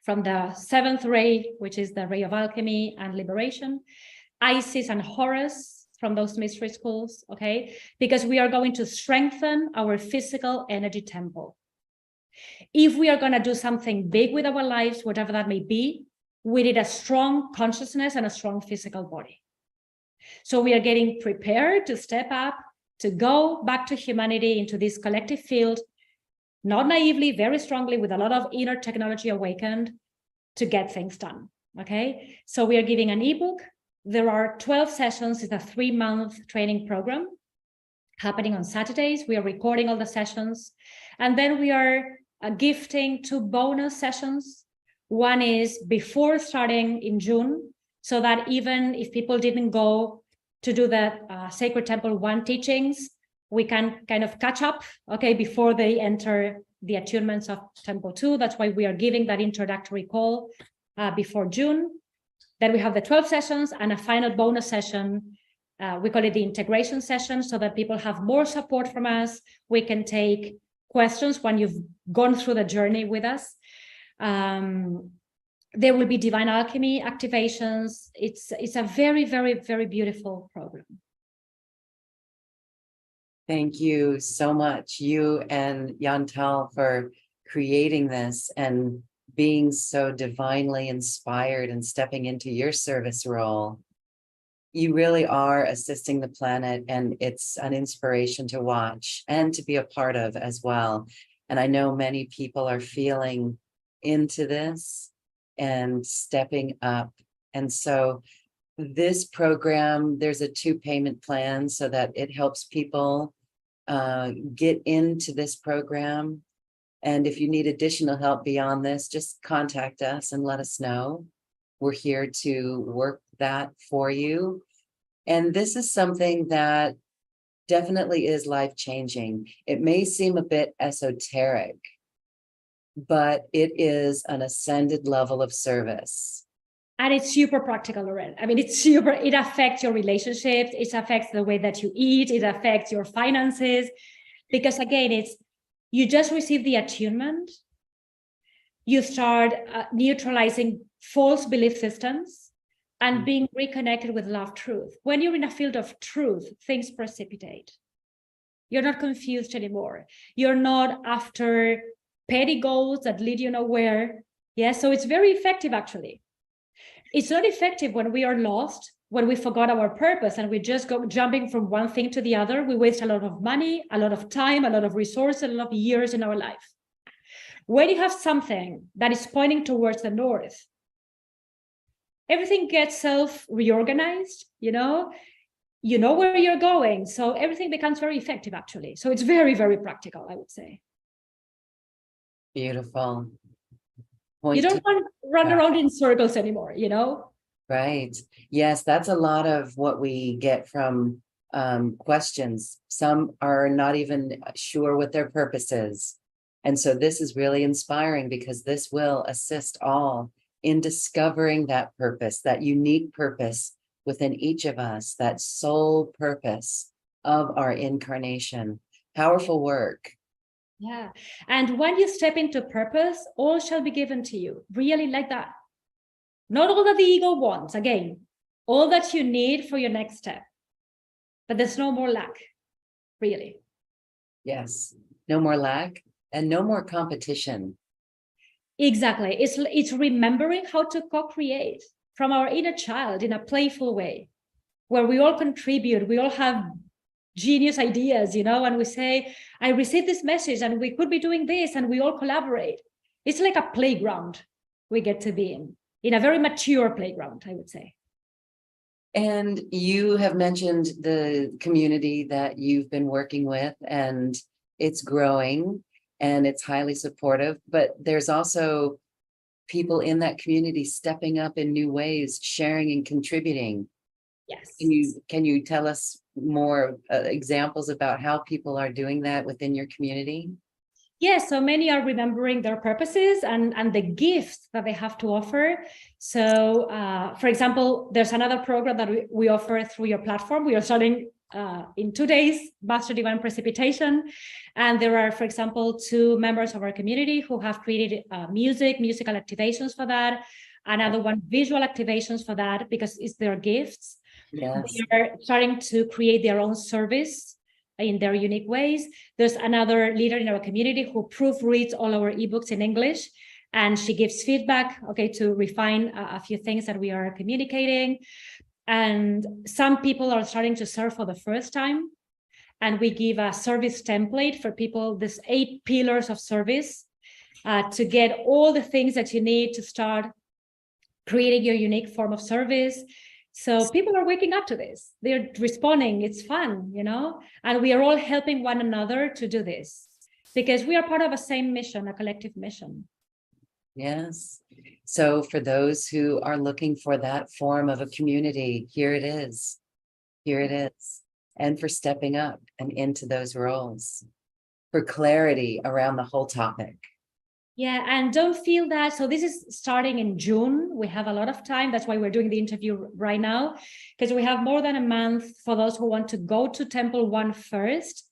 from the 7th ray, which is the ray of alchemy and liberation, Isis and Horus from those mystery schools, okay? Because we are going to strengthen our physical energy temple. If we are going to do something big with our lives, whatever that may be, we need a strong consciousness and a strong physical body. So we are getting prepared to step up, to go back to humanity into this collective field, not naively, very strongly, with a lot of inner technology awakened to get things done, okay? So we are giving an ebook. There are 12 sessions. It's a 3-month training program happening on Saturdays. We are recording all the sessions. And then we are gifting 2 bonus sessions. One is before starting in June, so that even if people didn't go to do the Sacred Temple 1 teachings, we can kind of catch up, okay, before they enter the attunements of Temple 2. That's why we are giving that introductory call before June. Then we have the 12 sessions and a final bonus session. We call it the integration session, so that people have more support from us. We can take questions when you've gone through the journey with us. There will be divine alchemy activations. It's a very, very, very beautiful program. Thank you so much, you and Yantal, for creating this and being so divinely inspired and stepping into your service role. You really are assisting the planet, and it's an inspiration to watch and to be a part of as well. And I know many people are feeling into this and stepping up. And so this program, there's a 2 payment plan so that it helps people get into this program. And if you need additional help beyond this, just contact us and let us know. We're here to work that for you. And this is something that definitely is life-changing. It may seem a bit esoteric, but it is an ascended level of service. And it's super practical, Lorraine. I mean, it affects your relationships, it affects the way that you eat, it affects your finances. Because again, you just receive the attunement, you start neutralizing false belief systems and being reconnected with love truth. When you're in a field of truth, things precipitate. You're not confused anymore. You're not after petty goals that lead you nowhere. Yeah, so it's very effective, actually. It's not effective when we are lost, when we forgot our purpose and we just go jumping from one thing to the other. We waste a lot of money, a lot of time, a lot of resources, a lot of years in our life. When you have something that is pointing towards the north, everything gets self-reorganized, you know where you're going. So everything becomes very effective, actually. So it's very, very practical, I would say. Beautiful. You don't run around in circles anymore, Right. Yes, that's a lot of what we get from questions. Some are not even sure what their purpose is. And so this is really inspiring, because this will assist all in discovering that purpose, that unique purpose within each of us, that soul purpose of our incarnation. Powerful work. Yeah. And when you step into purpose, all shall be given to you. Really, like that. Not all that the ego wants, again, all that you need for your next step. But there's no more lack, really. Yes. No more lack and no more competition. Exactly. It's remembering how to co-create from our inner child in a playful way, where we all contribute, we all have genius ideas, and we say, I received this message and we could be doing this, and we all collaborate. It's like a playground we get to be in a very mature playground, I would say. And you have mentioned the community that you've been working with, and it's growing and it's highly supportive, but there's also people in that community stepping up in new ways, sharing and contributing. Yes. Can you tell us more examples about how people are doing that within your community? Yes, so many are remembering their purposes and the gifts that they have to offer. So, for example, there's another program that we offer through your platform. We are starting in 2 days, Master Divine Precipitation. And there are, for example, 2 members of our community who have created musical activations for that. Another one, visual activations for that, because it's their gifts. Yes. They are starting to create their own service in their unique ways. There's another leader in our community who proofreads all our ebooks in English, and she gives feedback, to refine a few things that we are communicating. And some people are starting to serve for the first time, and we give a service template for people, this 8 pillars of service, to get all the things that you need to start creating your unique form of service. So people are waking up to this. They're responding. It's fun, and we are all helping one another to do this, because we are part of a same mission, a collective mission. Yes. So for those who are looking for that form of a community, here it is. Here it is. And for stepping up and into those roles, for clarity around the whole topic. Yeah, and don't feel that. So this is starting in June. We have a lot of time. That's why we're doing the interview right now, because we have more than a month for those who want to go to Temple 1 first.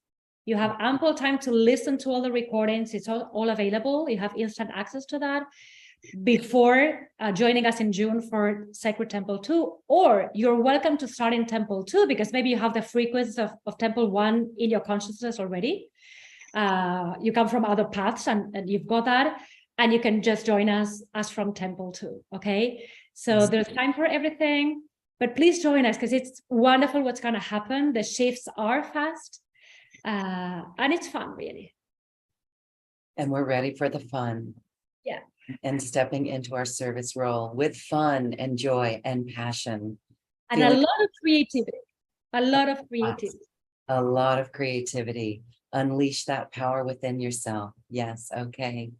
You have ample time to listen to all the recordings. It's all available. You have instant access to that before joining us in June for Sacred Temple 2, or you're welcome to start in Temple 2 because maybe you have the frequencies of Temple 1 in your consciousness already. You come from other paths and you've got that, and you can just join us from Temple 2. Okay, so there's time for everything, but please join us because it's wonderful what's going to happen. The shifts are fast and it's fun, really. And we're ready for the fun. Yeah. And stepping into our service role with fun and joy and passion. And a lot of creativity. A lot of creativity. A lot of creativity. Unleash that power within yourself. Yes. Okay.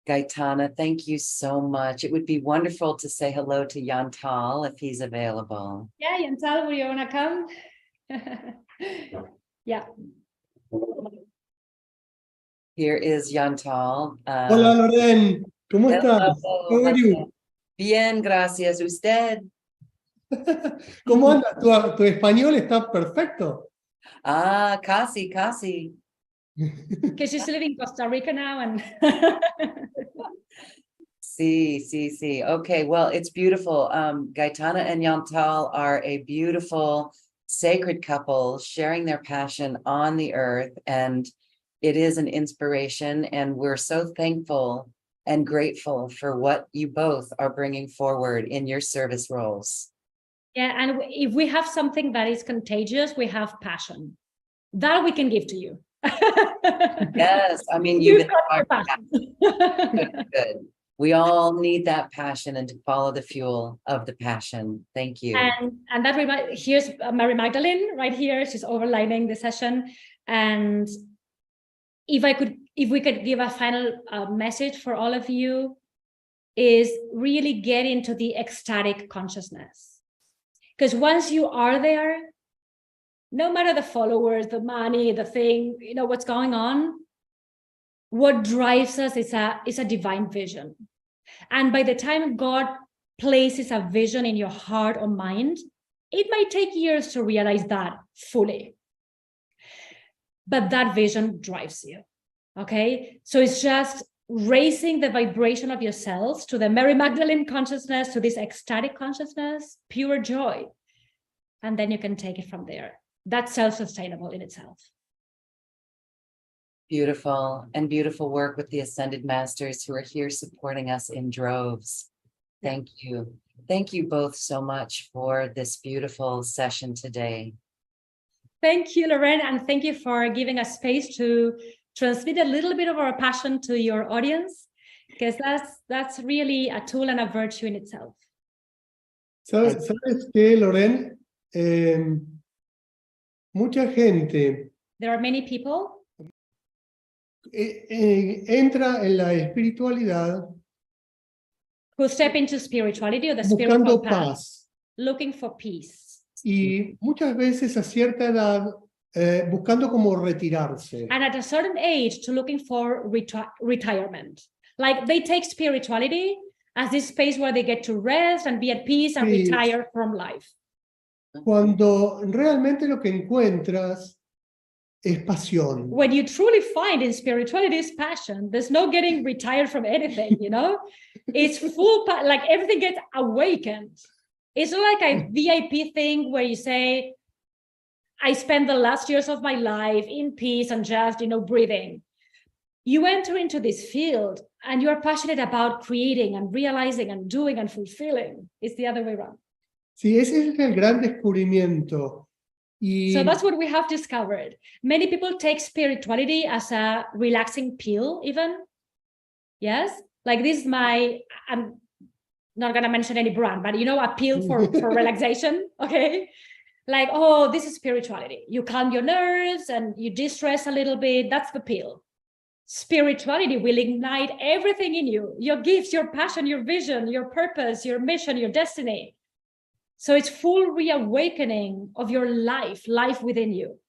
Gaetana, thank you so much. It would be wonderful to say hello to Yantal if he's available. Yeah, Yantal, will you want to come? Yeah. Here is Yantal. Hola, Loren. ¿Cómo estás? How are you? Bien, gracias. ¿Usted? ¿Cómo andas? Tu español está perfecto. Ah, casi, casi. Because she's living in Costa Rica now. And Sí. Okay, well, it's beautiful. Gaetana and Yantal are a beautiful, sacred couple sharing their passion on the earth. And it is an inspiration. And we're so thankful and grateful for what you both are bringing forward in your service roles. yeah, and if we have something that is contagious, we have passion. That we can give to you. Yes, I mean, you've good. We all need that passion and to follow the fuel of the passion. Thank you. And that here's Mary Magdalene right here. She's overlining the session. And if we could give a final message for all of you, is really get into the ecstatic consciousness. Because once you are there, no matter the followers, the money, the thing, what's going on, what drives us is a divine vision. And by the time God places a vision in your heart or mind, it might take years to realize that fully. But that vision drives you. Okay, so it's just raising the vibration of yourselves to the Mary Magdalene consciousness, to this ecstatic consciousness, pure joy. And then you can take it from there. That's self-sustainable in itself. Beautiful, and beautiful work with the Ascended Masters who are here supporting us in droves. Thank you. Thank you both so much for this beautiful session today. Thank you, Lorraine, and thank you for giving us space to transmit a little bit of our passion to your audience, because that's really a tool and a virtue in itself. ¿Sabes qué, Loren? Mucha gente There are many people entra en la espiritualidad who step into spirituality or the spiritual buscando path, paz. looking for peace. Y muchas veces a cierta edad buscando como retirarse. And at a certain age to looking for retirement. Like they take spirituality as this space where they get to rest and be at peace and retire from life. Cuando realmente lo que encuentras es pasión. When you truly find in spirituality is passion, there's no getting retired from anything, It's full, like everything gets awakened. It's not like a VIP thing where you say, I spent the last years of my life in peace and just, breathing. You enter into this field and you're passionate about creating and realizing and doing and fulfilling. It's the other way around. Sí, ese es el gran descubrimiento. So that's what we have discovered. Many people take spirituality as a relaxing pill, even. Yes? Like this is I'm not going to mention any brand, but a pill for relaxation, okay? Like, oh, this is spirituality. You calm your nerves and you de-stress a little bit. That's the pill. Spirituality will ignite everything in you, your gifts, your passion, your vision, your purpose, your mission, your destiny. So it's full reawakening of your life within you.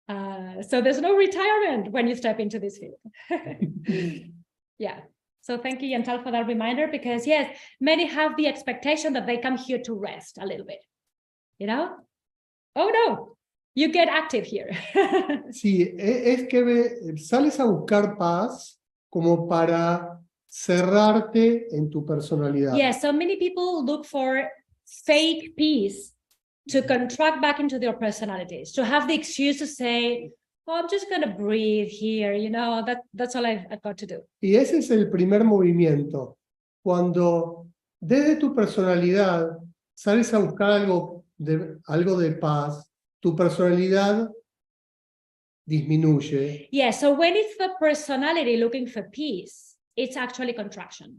So there's no retirement when you step into this field. Yeah. So thank you, Yantal, for that reminder, because yes, many have the expectation that they come here to rest a little bit. You know? Oh no, you get active here. Sí, es que sales a buscar paz como para cerrarte en tu personalidad. Yes, so many people look for fake peace to contract back into their personalities, to have the excuse to say, oh, I'm just going to breathe here, you know, that's all I've got to do. Y ese es el primer movimiento. Cuando desde tu personalidad sales a buscar algo de paz, tu personalidad disminuye. Yeah, so when it's the personality looking for peace, it's actually contraction.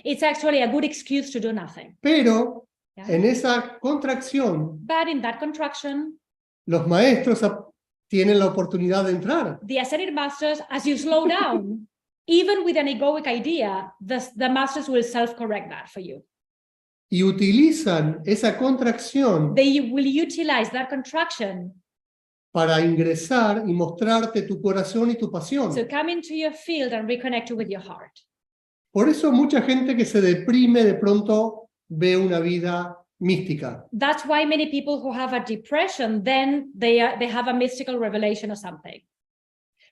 It's actually a good excuse to do nothing. Pero Yeah. en esa contracción, But in that contraction, los maestros tienen la oportunidad de entrar. the ascended masters, as you slow down, even with an egoic idea, the masters will self-correct that for you. Y utilizan esa contracción They will utilize that contraction para ingresar y mostrarte tu corazón y tu pasión. to come into your field and reconnect you with your heart. Por eso mucha gente que se deprime de pronto ve una vida mística. That's why many people who have a depression, then they have a mystical revelation or something.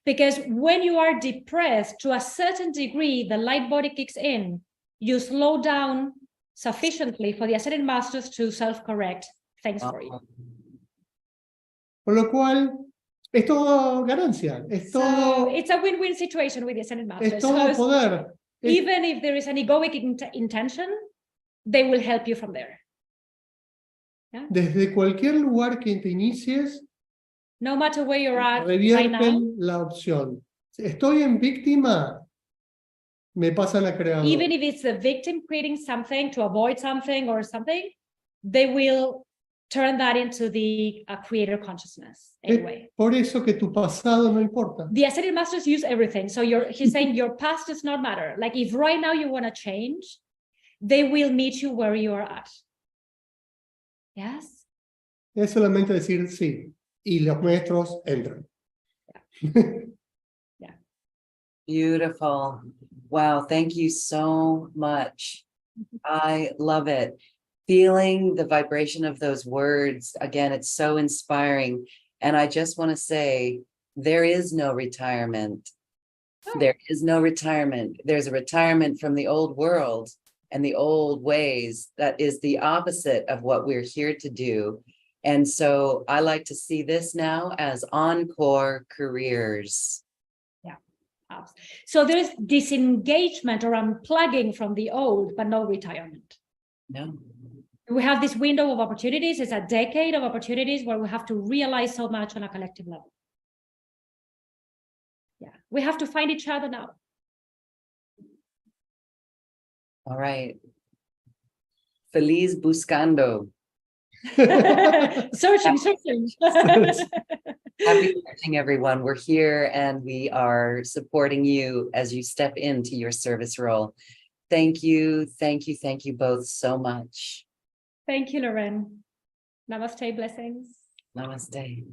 Because when you are depressed, to a certain degree, the light body kicks in. You slow down sufficiently for the ascended masters to self-correct things for you. Con lo cual, es todo ganancia, es So todo, it's a win-win situation with the ascended masters. es todo So poder. even if there is an egoic intention, they will help you from there. Yeah? Desde cualquier lugar que te inicies, No matter where you're at right now, revierten la opción. Estoy en víctima, me pasan a creador. even if it's the victim creating something to avoid something or something, they will turn that into the creator consciousness anyway. Por eso que tu pasado no importa. The ascended masters use everything. So he's saying your past does not matter. Like if right now you want to change, they will meet you where you are at. Yes? Es solamente decir sí. Y los maestros entran. Yeah. Beautiful. Wow, thank you so much. I love it. Feeling the vibration of those words, again, it's so inspiring. And I just want to say, there is no retirement. Oh. There is no retirement. There's a retirement from the old world and the old ways that is the opposite of what we're here to do. And so I like to see this now as encore careers. So there's disengagement or unplugging from the old, but no retirement. No. We have this window of opportunities. It's a decade of opportunities where we have to realize so much on a collective level. Yeah, we have to find each other now. All right. Feliz buscando. Searching. Happy searching, everyone. We're here and we are supporting you as you step into your service role. Thank you both so much. Thank you, Loren. Namaste, blessings. Namaste.